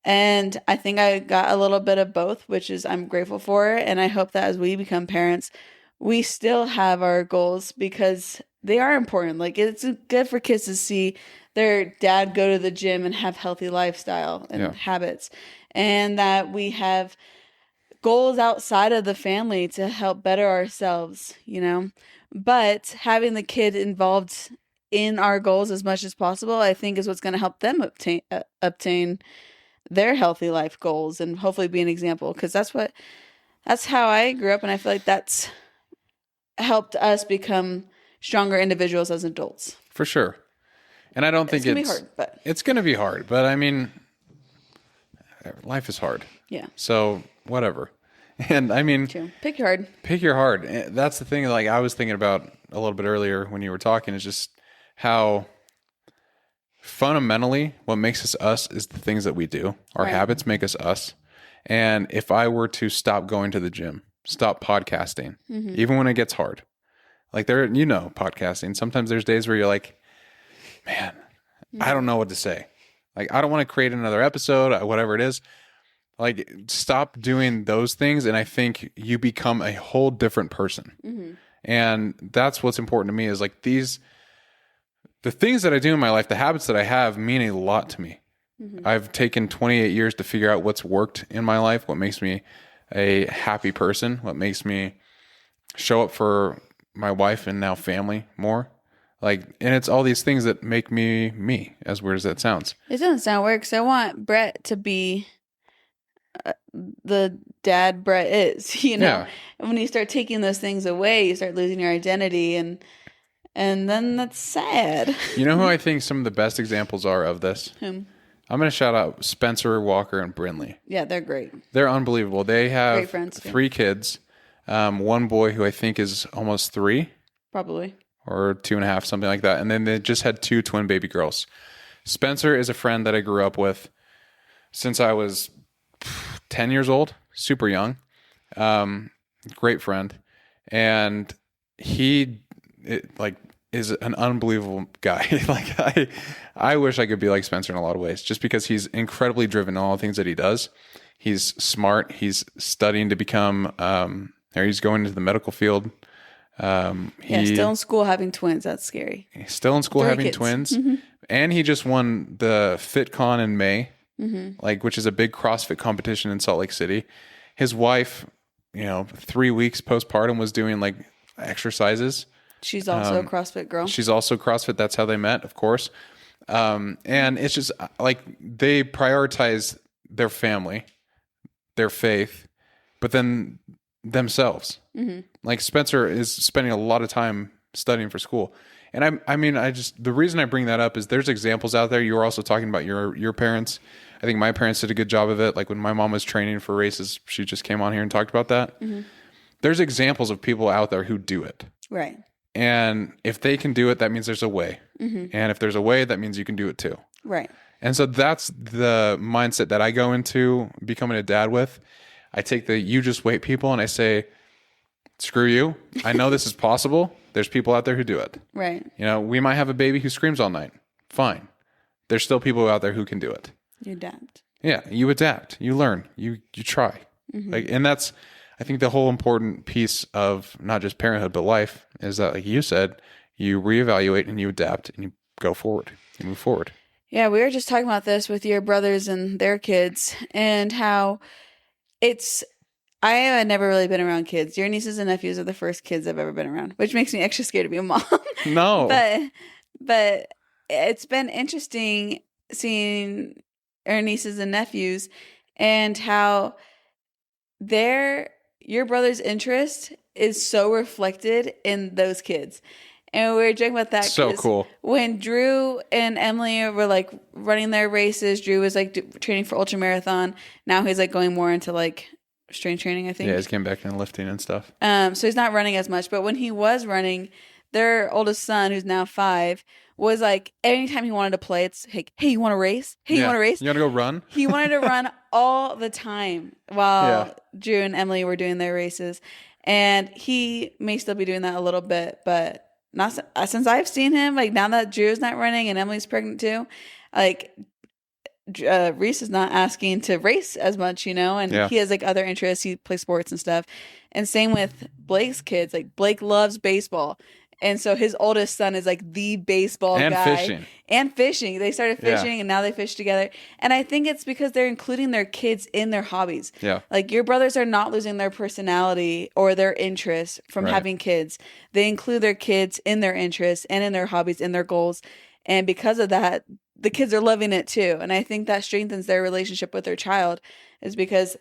Speaker 2: And I think I got a little bit of both, which is I'm grateful for. And I hope that as we become parents, we still have our goals because they are important. Like, it's good for kids to see their dad go to the gym and have healthy lifestyle and habits. And that we have goals outside of the family to help better ourselves, you know. But having the kid involved in our goals as much as possible, I think, is what's going to help them obtain their healthy life goals and hopefully be an example. Because that's how I grew up, and I feel like that's helped us become stronger individuals as adults.
Speaker 1: For sure. And I don't think
Speaker 2: it's going to be hard, but
Speaker 1: it's going to be hard. But I mean, life is hard.
Speaker 2: Yeah.
Speaker 1: So whatever. And I mean,
Speaker 2: true. Pick your hard.
Speaker 1: Pick your hard. That's the thing. Like I was thinking about a little bit earlier when you were talking, is just how fundamentally what makes us us is the things that we do. Our habits make us us. And if I were to stop going to the gym, stop podcasting, even when it gets hard, like podcasting, sometimes there's days where you're like, man, I don't know what to say. Like, I don't want to create another episode, whatever it is. Like, stop doing those things, and I think you become a whole different person. And that's what's important to me, is like the things that I do in my life, the habits that I have mean a lot to me. I've taken 28 years to figure out what's worked in my life, what makes me a happy person, what makes me show up for my wife and now family more. Like, and it's all these things that make me me, as weird as that sounds.
Speaker 2: It doesn't sound weird, because I want Brett to be the dad Brett is, you know.
Speaker 1: Yeah.
Speaker 2: And when you start taking those things away, you start losing your identity, and then that's sad.
Speaker 1: You know who I think some of the best examples are of this?
Speaker 2: Whom?
Speaker 1: I'm going to shout out Spencer, Walker, and Brinley.
Speaker 2: Yeah, they're great.
Speaker 1: They're unbelievable. They have
Speaker 2: Great friends, too.
Speaker 1: 3 kids. One boy who I think is almost 3.
Speaker 2: Probably.
Speaker 1: Or 2.5, something like that. And then they just had 2 twin baby girls. Spencer is a friend that I grew up with since I was 10 years old, super young. Great friend. And he is an unbelievable guy. Like I wish I could be like Spencer in a lot of ways, just because he's incredibly driven in all the things that he does. He's smart. He's studying to become, he's going into the medical field.
Speaker 2: Still in school having twins. That's scary.
Speaker 1: He's still in school
Speaker 2: 3
Speaker 1: having
Speaker 2: kids.
Speaker 1: twins. And he just won the FitCon in May, which is a big CrossFit competition in Salt Lake City. His wife, 3 weeks postpartum, was doing like exercises.
Speaker 2: She's also a CrossFit girl.
Speaker 1: She's also CrossFit. That's how they met, of course. And it's just like they prioritize their family, their faith, but then themselves. Like Spencer is spending a lot of time studying for school. And I mean, the reason I bring that up is there's examples out there. You were also talking about your parents. I think my parents did a good job of it. Like when my mom was training for races, she just came on here and talked about that. There's examples of people out there who do it.
Speaker 2: Right.
Speaker 1: And if they can do it, that means there's a way. And if there's a way, that means you can do it too.
Speaker 2: Right.
Speaker 1: And so that's the mindset that I go into becoming a dad with. I take the you just wait people and I say, screw you. I know this is possible. There's people out there who do it.
Speaker 2: Right.
Speaker 1: You know, we might have a baby who screams all night. Fine. There's still people out there who can do it.
Speaker 2: You adapt.
Speaker 1: Yeah, you adapt. You learn. You try. Like, and that's, I think, the whole important piece of not just parenthood but life is that, like you said, you reevaluate and you adapt and you go forward. You move forward.
Speaker 2: Yeah, we were just talking about this with your brothers and their kids and how I have never really been around kids. Your nieces and nephews are the first kids I've ever been around, which makes me extra scared to be a mom.
Speaker 1: No.
Speaker 2: But it's been interesting seeing our nieces and nephews and how your brother's interest is so reflected in those kids. And we were joking about that.
Speaker 1: So cool.
Speaker 2: When Drew and Emily were like running their races, Drew was like training for ultramarathon. Now he's like going more into like strength training, I think.
Speaker 1: Yeah, he's getting back into lifting and stuff.
Speaker 2: So he's not running as much. But when he was running, their oldest son, who's now 5, was like, anytime he wanted to play, it's like, hey, you want to race? Hey, you want to race?
Speaker 1: You want to go run?
Speaker 2: He wanted to run all the time while Drew and Emily were doing their races. And he may still be doing that a little bit, but not since I've seen him. Like now that Drew's not running and Emily's pregnant too, like Reese is not asking to race as much, you know, and he has like other interests. He plays sports and stuff. And same with Blake's kids. Like Blake loves baseball. And so his oldest son is like the baseball guy. And fishing. They started fishing and now they fish together. And I think it's because they're including their kids in their hobbies.
Speaker 1: Yeah.
Speaker 2: Like your brothers are not losing their personality or their interests from having kids. They include their kids in their interests and in their hobbies, in their goals. And because of that, the kids are loving it too. And I think that strengthens their relationship with their child is because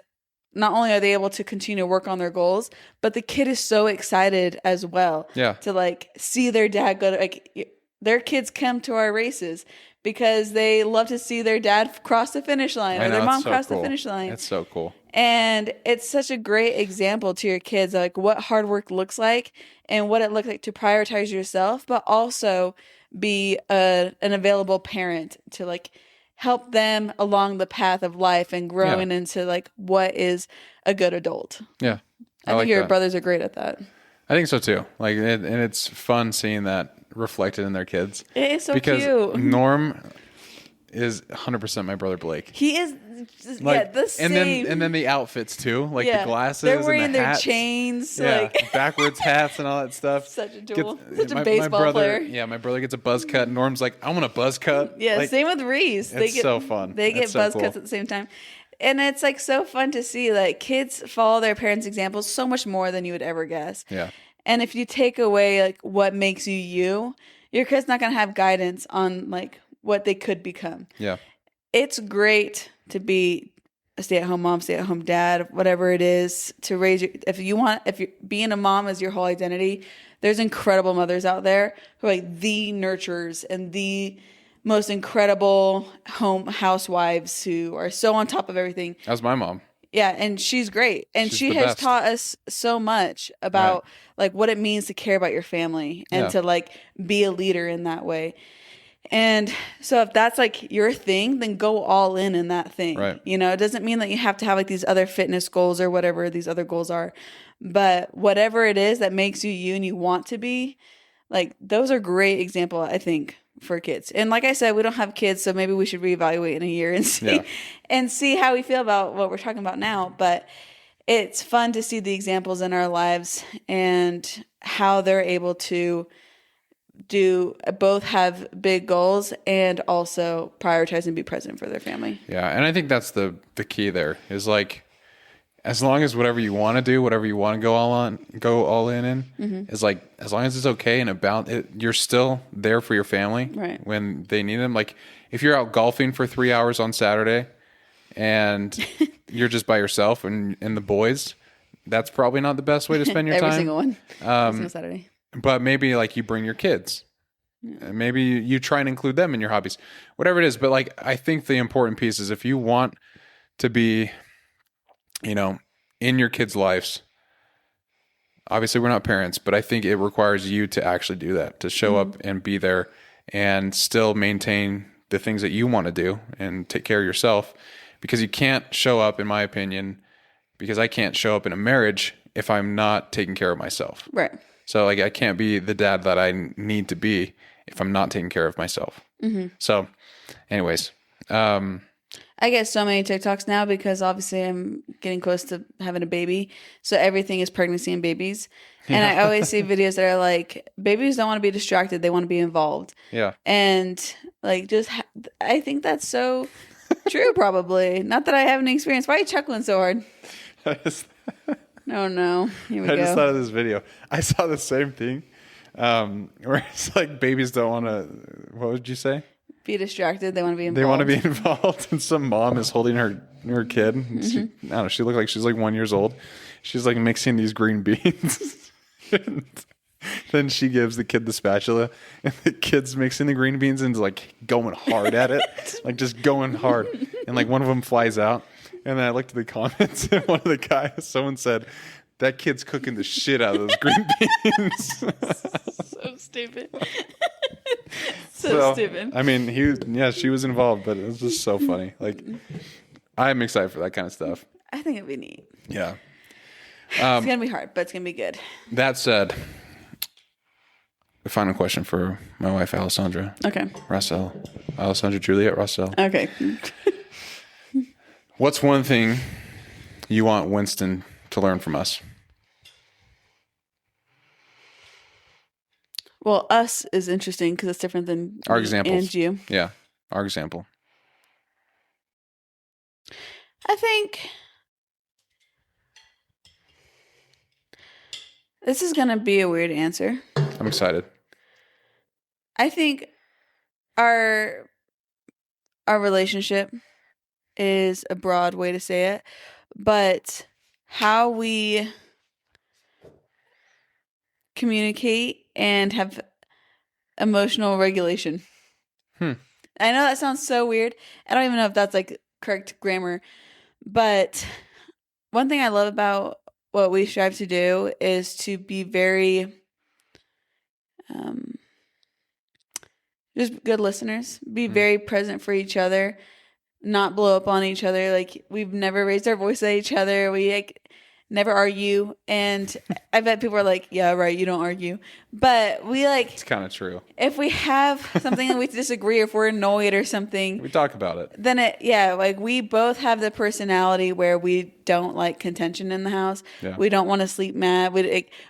Speaker 2: not only are they able to continue to work on their goals, but the kid is so excited as well to like see their dad go to, like their kids come to our races because they love to see their dad cross the finish line or their mom cross the finish line.
Speaker 1: It's so cool.
Speaker 2: And it's such a great example to your kids, like what hard work looks like and what it looks like to prioritize yourself, but also be an available parent to like help them along the path of life and growing into like what is a good adult.
Speaker 1: Yeah.
Speaker 2: I think your brothers are great at that.
Speaker 1: I think so too. Like, and it's fun seeing that reflected in their kids.
Speaker 2: It is so
Speaker 1: because
Speaker 2: cute.
Speaker 1: Norm is 100% my brother Blake.
Speaker 2: He is,
Speaker 1: like,
Speaker 2: the same.
Speaker 1: And then the outfits too, like the glasses.
Speaker 2: They're wearing
Speaker 1: and the
Speaker 2: their
Speaker 1: hats.
Speaker 2: chains,
Speaker 1: like backwards hats and all that stuff.
Speaker 2: Such a duel. Such a baseball
Speaker 1: my brother,
Speaker 2: player.
Speaker 1: Yeah, my brother gets a buzz cut. Norm's like, I want a buzz cut.
Speaker 2: Yeah,
Speaker 1: like,
Speaker 2: same with Reese.
Speaker 1: It's so fun.
Speaker 2: They get buzz cuts at the same time. And it's like so fun to see like kids follow their parents' examples so much more than you would ever guess.
Speaker 1: Yeah.
Speaker 2: And if you take away like what makes you, your kid's not going to have guidance on like what they could become.
Speaker 1: Yeah.
Speaker 2: It's great to be a stay-at-home mom, stay-at-home dad, whatever it is, to raise your, if you're being a mom is your whole identity, there's incredible mothers out there who are like the nurturers and the most incredible home housewives who are so on top of everything.
Speaker 1: That's my mom.
Speaker 2: Yeah, and she's great. And she has
Speaker 1: best.
Speaker 2: taught us so much about like what it means to care about your family and to like be a leader in that way. And so if that's like your thing, then go all in that thing.
Speaker 1: Right.
Speaker 2: You know, it doesn't mean that you have to have like these other fitness goals or whatever these other goals are. But whatever it is that makes you you and you want to be, like those are great example, I think, for kids. And like I said, we don't have kids, so maybe we should reevaluate in a year and see how we feel about what we're talking about now. But it's fun to see the examples in our lives and how they're able to do both have big goals and also prioritize and be present for their family.
Speaker 1: Yeah, and I think that's the key there is like as long as whatever you want to do, whatever you want to go all in is like as long as it's okay and about it, you're still there for your family when they need them. Like if you're out golfing for 3 hours on Saturday and you're just by yourself and the boys, that's probably not the best way to spend your
Speaker 2: Every
Speaker 1: time.
Speaker 2: single one. Every single Saturday.
Speaker 1: but maybe like you bring your kids. Maybe you try and include them in your hobbies, whatever it is. But like, I think the important piece is if you want to be, in your kids' lives, obviously we're not parents, but I think it requires you to actually do that, to show up and be there and still maintain the things that you want to do and take care of yourself, because you can't show up, in my opinion, because I can't show up in a marriage if I'm not taking care of myself.
Speaker 2: Right.
Speaker 1: So like, I can't be the dad that I need to be if I'm not taking care of myself. So anyways,
Speaker 2: I get so many TikToks now because obviously I'm getting close to having a baby. So everything is pregnancy and babies. And I always see videos that are like, babies don't want to be distracted. They want to be involved.
Speaker 1: Yeah.
Speaker 2: And like, I think that's so true, probably. Not that I have any experience. Why are you chuckling so hard? Oh, no. Here we go.
Speaker 1: I just thought of this video. I saw the same thing where it's like babies don't want to, what would you say?
Speaker 2: Be distracted. They want to be involved.
Speaker 1: They want to be involved. And some mom is holding her kid. And she, I don't know. She looked like she's like 1 year old. She's like mixing these green beans. And then she gives the kid the spatula, and the kid's mixing the green beans and is like going hard at it, like just going hard. And like one of them flies out. And then I looked at the comments, and one of the guys, someone said, "That kid's cooking the shit out of those green beans."
Speaker 2: So stupid. So stupid.
Speaker 1: I mean, she was involved, but it was just so funny. Like, I'm excited for that kind of stuff.
Speaker 2: I think it'd be neat.
Speaker 1: Yeah.
Speaker 2: It's going to be hard, but it's going to be good.
Speaker 1: That said, the final question for my wife, Alessandra.
Speaker 2: Okay.
Speaker 1: Russell. Alessandra Juliet Russell.
Speaker 2: Okay.
Speaker 1: What's one thing you want Winston to learn from us?
Speaker 2: Well, us is interesting because it's different than
Speaker 1: Our
Speaker 2: me
Speaker 1: examples.
Speaker 2: and you.
Speaker 1: Yeah, our example.
Speaker 2: I think this is going to be a weird answer.
Speaker 1: I'm excited.
Speaker 2: I think our relationship is a broad way to say it, but how we communicate and have emotional regulation. I know that sounds so weird. I don't even know if that's like correct grammar, but one thing I love about what we strive to do is to be very just good listeners, be very present for each other, not blow up on each other. Like, we've never raised our voice at each other. We like never argue. And I bet people are like, yeah, right, you don't argue. But we like,
Speaker 1: It's kind of true.
Speaker 2: if we have something that we disagree, if we're annoyed or something,
Speaker 1: We talk about it.
Speaker 2: then like we both have the personality where we don't like contention in the house.
Speaker 1: Yeah.
Speaker 2: We don't want to sleep mad.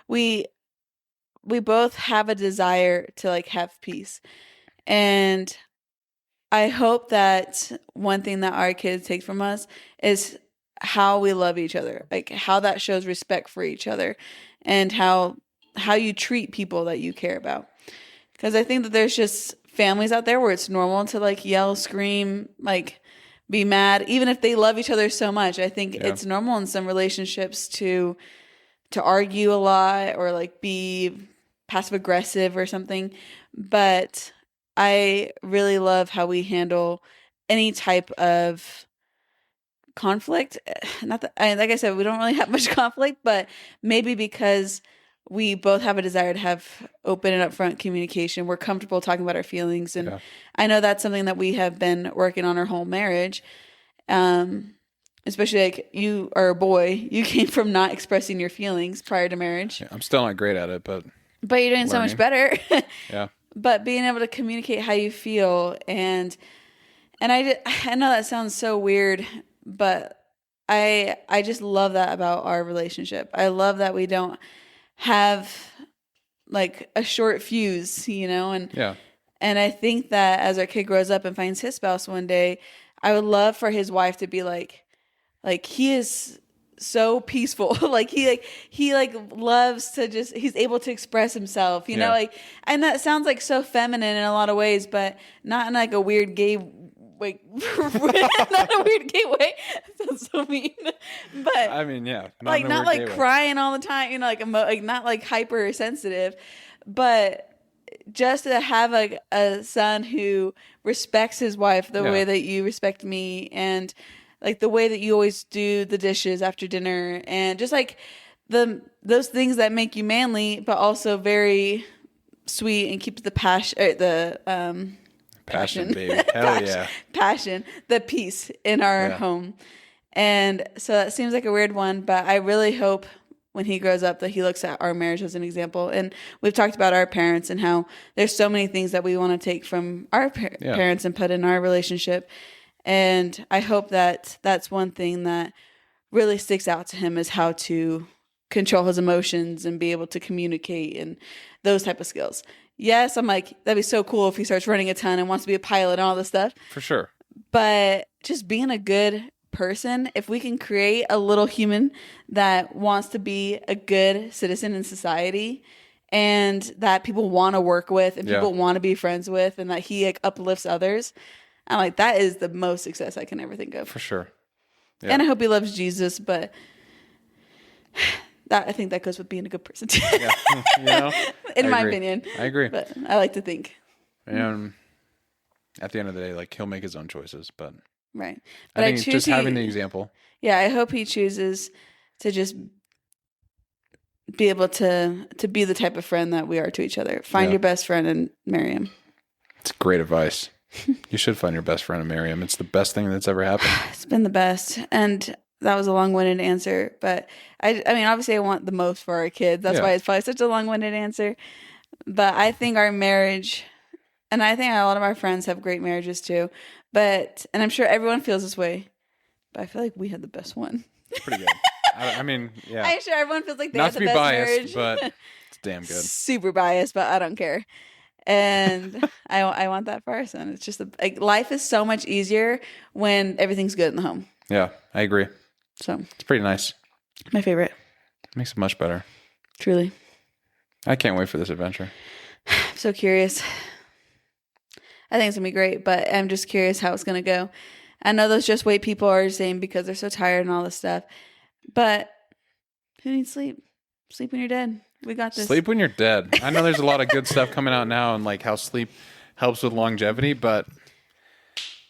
Speaker 2: We both have a desire to like have peace. And I hope that one thing that our kids take from us is how we love each other, like how that shows respect for each other, and how you treat people that you care about. Because I think that there's just families out there where it's normal to like yell, scream, like be mad, even if they love each other so much. I think it's normal in some relationships to argue a lot or like be passive aggressive or something. But I really love how we handle any type of conflict. Not that, like I said, we don't really have much conflict, but maybe because we both have a desire to have open and upfront communication, we're comfortable talking about our feelings. And I know that's something that we have been working on our whole marriage. Especially like you are a boy, you came from not expressing your feelings prior to marriage.
Speaker 1: Yeah, I'm still not great at it, but
Speaker 2: you're doing so much better.
Speaker 1: yeah.
Speaker 2: But being able to communicate how you feel, and I know that sounds so weird, but I just love that about our relationship. I love that we don't have like a short fuse, and I think that as our kid grows up and finds his spouse one day, I would love for his wife to be like he is so peaceful. like he loves to just, he's able to express himself, you know, like, and that sounds like so feminine in a lot of ways, but not in like a weird gay, like, not a weird gay way. That sounds so mean. But
Speaker 1: I mean, yeah.
Speaker 2: Not like crying all the time, like not like hypersensitive, But just to have a son who respects his wife the way that you respect me, and like the way that you always do the dishes after dinner, and just like those things that make you manly, but also very sweet and keeps the passion,
Speaker 1: Passion, baby. Hell yeah.
Speaker 2: Passion, the peace in our home. And so that seems like a weird one, but I really hope when he grows up that he looks at our marriage as an example. And we've talked about our parents and how there's so many things that we want to take from our parents and put in our relationship. And I hope that that's one thing that really sticks out to him, is how to control his emotions and be able to communicate and those type of skills. Yes, I'm like, that'd be so cool if he starts running a ton and wants to be a pilot and all this stuff.
Speaker 1: For sure.
Speaker 2: But just being a good person, if we can create a little human that wants to be a good citizen in society and that people want to work with and people want to be friends with, and that he like uplifts others, I'm like, that is the most success I can ever think of.
Speaker 1: For sure. Yeah.
Speaker 2: And I hope he loves Jesus, but I think that goes with being a good person too. In my opinion.
Speaker 1: I agree.
Speaker 2: But I like to think.
Speaker 1: And at the end of the day, like, he'll make his own choices, but
Speaker 2: right. But
Speaker 1: I think just having the example.
Speaker 2: Yeah, I hope he chooses to just be able to be the type of friend that we are to each other. Find your best friend and marry him.
Speaker 1: It's great advice. You should find your best friend and marry him. It's the best thing that's ever happened.
Speaker 2: It's been the best. And that was a long-winded answer, but I mean, obviously I want the most for our kids. That's why it's probably such a long-winded answer. But I think our marriage, and I think a lot of our friends have great marriages too, and I'm sure everyone feels this way, but I feel like we had the best one.
Speaker 1: It's pretty good. I mean, yeah.
Speaker 2: I'm sure everyone feels like they
Speaker 1: Not
Speaker 2: had
Speaker 1: to
Speaker 2: the
Speaker 1: be
Speaker 2: best
Speaker 1: biased,
Speaker 2: marriage.
Speaker 1: but it's damn good.
Speaker 2: Super biased, but I don't care. And I want that for our son. It's just life is so much easier when everything's good in the home.
Speaker 1: Yeah, I agree.
Speaker 2: So
Speaker 1: it's pretty nice.
Speaker 2: My favorite.
Speaker 1: Makes it much better.
Speaker 2: Truly.
Speaker 1: I can't wait for this adventure.
Speaker 2: I'm so curious. I think it's going to be great, but I'm just curious how it's going to go. I know those just wait people are saying because they're so tired and all this stuff, but who needs sleep? Sleep when you're dead. We got this.
Speaker 1: Sleep when you're dead. I know there's a lot of good stuff coming out now and like how sleep helps with longevity, but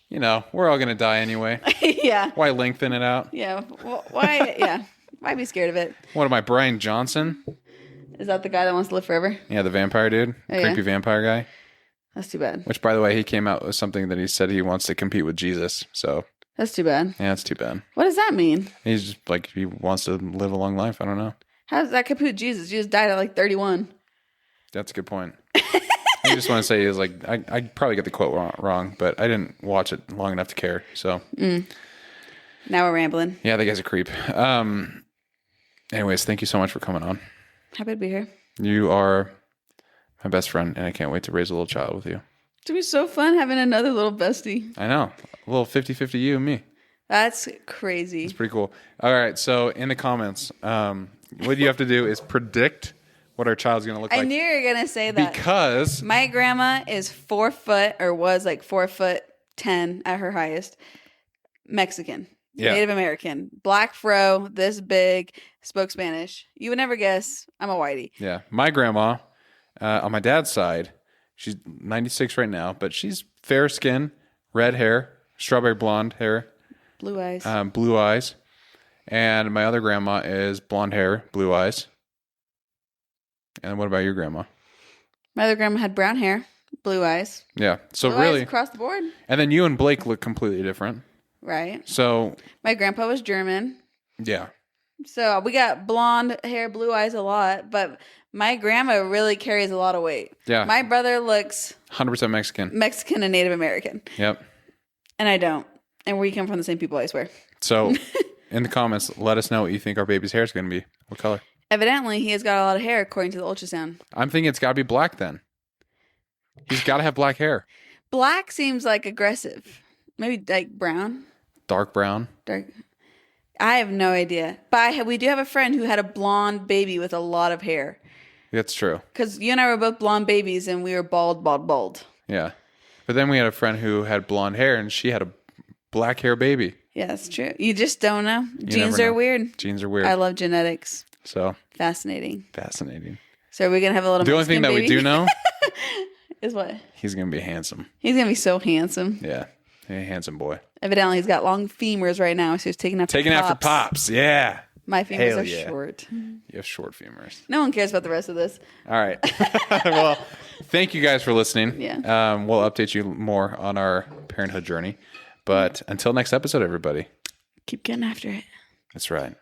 Speaker 1: you know, we're all going to die anyway.
Speaker 2: Yeah.
Speaker 1: Why lengthen it out?
Speaker 2: Yeah. Why? Yeah. Why be scared of it?
Speaker 1: What am I, Brian Johnson?
Speaker 2: Is that the guy that wants to live forever?
Speaker 1: Yeah, the vampire dude. Creepy vampire guy.
Speaker 2: That's too bad.
Speaker 1: Which, by the way, he came out with something that he said he wants to compete with Jesus. So
Speaker 2: that's too bad.
Speaker 1: Yeah, it's too bad.
Speaker 2: What does that mean?
Speaker 1: He's just like, he wants to live a long life. I don't know.
Speaker 2: How does that compete with Jesus? Jesus died at like 31.
Speaker 1: That's a good point. I just want to say is like, I probably get the quote wrong, but I didn't watch it long enough to care. So
Speaker 2: now we're rambling.
Speaker 1: Yeah, that guy's a creep. Anyways, thank you so much for coming on.
Speaker 2: Happy to be here.
Speaker 1: You are my best friend, and I can't wait to raise a little child with you.
Speaker 2: It's going to be so fun having another little bestie.
Speaker 1: I know. A little 50-50 you and me.
Speaker 2: That's crazy.
Speaker 1: It's pretty cool. All right, so in the comments, what you have to do is predict what our child's going to look like.
Speaker 2: I knew you were going to say that.
Speaker 1: Because
Speaker 2: my grandma is 4 foot, or was like 4'10" at her highest. Mexican.
Speaker 1: Yeah.
Speaker 2: Native American. Black fro, this big, spoke Spanish. You would never guess I'm a whitey.
Speaker 1: Yeah. My grandma, on my dad's side, she's 96 right now, but she's fair skin, red hair, strawberry blonde hair.
Speaker 2: Blue eyes.
Speaker 1: Blue eyes. And my other grandma is blonde hair, blue eyes. And what about your grandma?
Speaker 2: My other grandma had brown hair, blue eyes.
Speaker 1: Yeah. So
Speaker 2: blue
Speaker 1: really
Speaker 2: eyes across the board.
Speaker 1: And then you and Blake look completely different.
Speaker 2: Right.
Speaker 1: So
Speaker 2: my grandpa was German.
Speaker 1: Yeah.
Speaker 2: So we got blonde hair, blue eyes a lot, but my grandma really carries a lot of weight.
Speaker 1: Yeah.
Speaker 2: My brother looks
Speaker 1: 100% Mexican
Speaker 2: and Native American.
Speaker 1: Yep.
Speaker 2: And I don't. And we come from the same people, I swear.
Speaker 1: So in the comments, let us know what you think our baby's hair is going to be. What color?
Speaker 2: Evidently, he has got a lot of hair according to the ultrasound.
Speaker 1: I'm thinking it's got to be black then. He's got to have black hair.
Speaker 2: Black seems like aggressive. Maybe like brown.
Speaker 1: Dark brown.
Speaker 2: Dark. I have no idea. But we do have a friend who had a blonde baby with a lot of hair.
Speaker 1: That's true.
Speaker 2: Because you and I were both blonde babies and we were bald.
Speaker 1: Yeah. But then we had a friend who had blonde hair and she had a black hair baby.
Speaker 2: Yeah, that's true. You just don't know.
Speaker 1: You
Speaker 2: Genes
Speaker 1: never
Speaker 2: are
Speaker 1: know.
Speaker 2: weird.
Speaker 1: Genes are weird.
Speaker 2: I love genetics.
Speaker 1: So
Speaker 2: fascinating. So are we gonna have a little?
Speaker 1: The only thing that we do know
Speaker 2: is what
Speaker 1: he's gonna be handsome.
Speaker 2: he's gonna be so handsome.
Speaker 1: Yeah, a handsome boy.
Speaker 2: Evidently, he's got long femurs right now, so he's taking after
Speaker 1: After pops. Yeah,
Speaker 2: My femurs
Speaker 1: Hell
Speaker 2: are
Speaker 1: yeah.
Speaker 2: short.
Speaker 1: you have short femurs.
Speaker 2: No one cares about the rest of this.
Speaker 1: All right. Well, thank you guys for listening.
Speaker 2: Yeah.
Speaker 1: We'll update you more on our parenthood journey. But until next episode, everybody.
Speaker 2: Keep getting after it.
Speaker 1: That's right.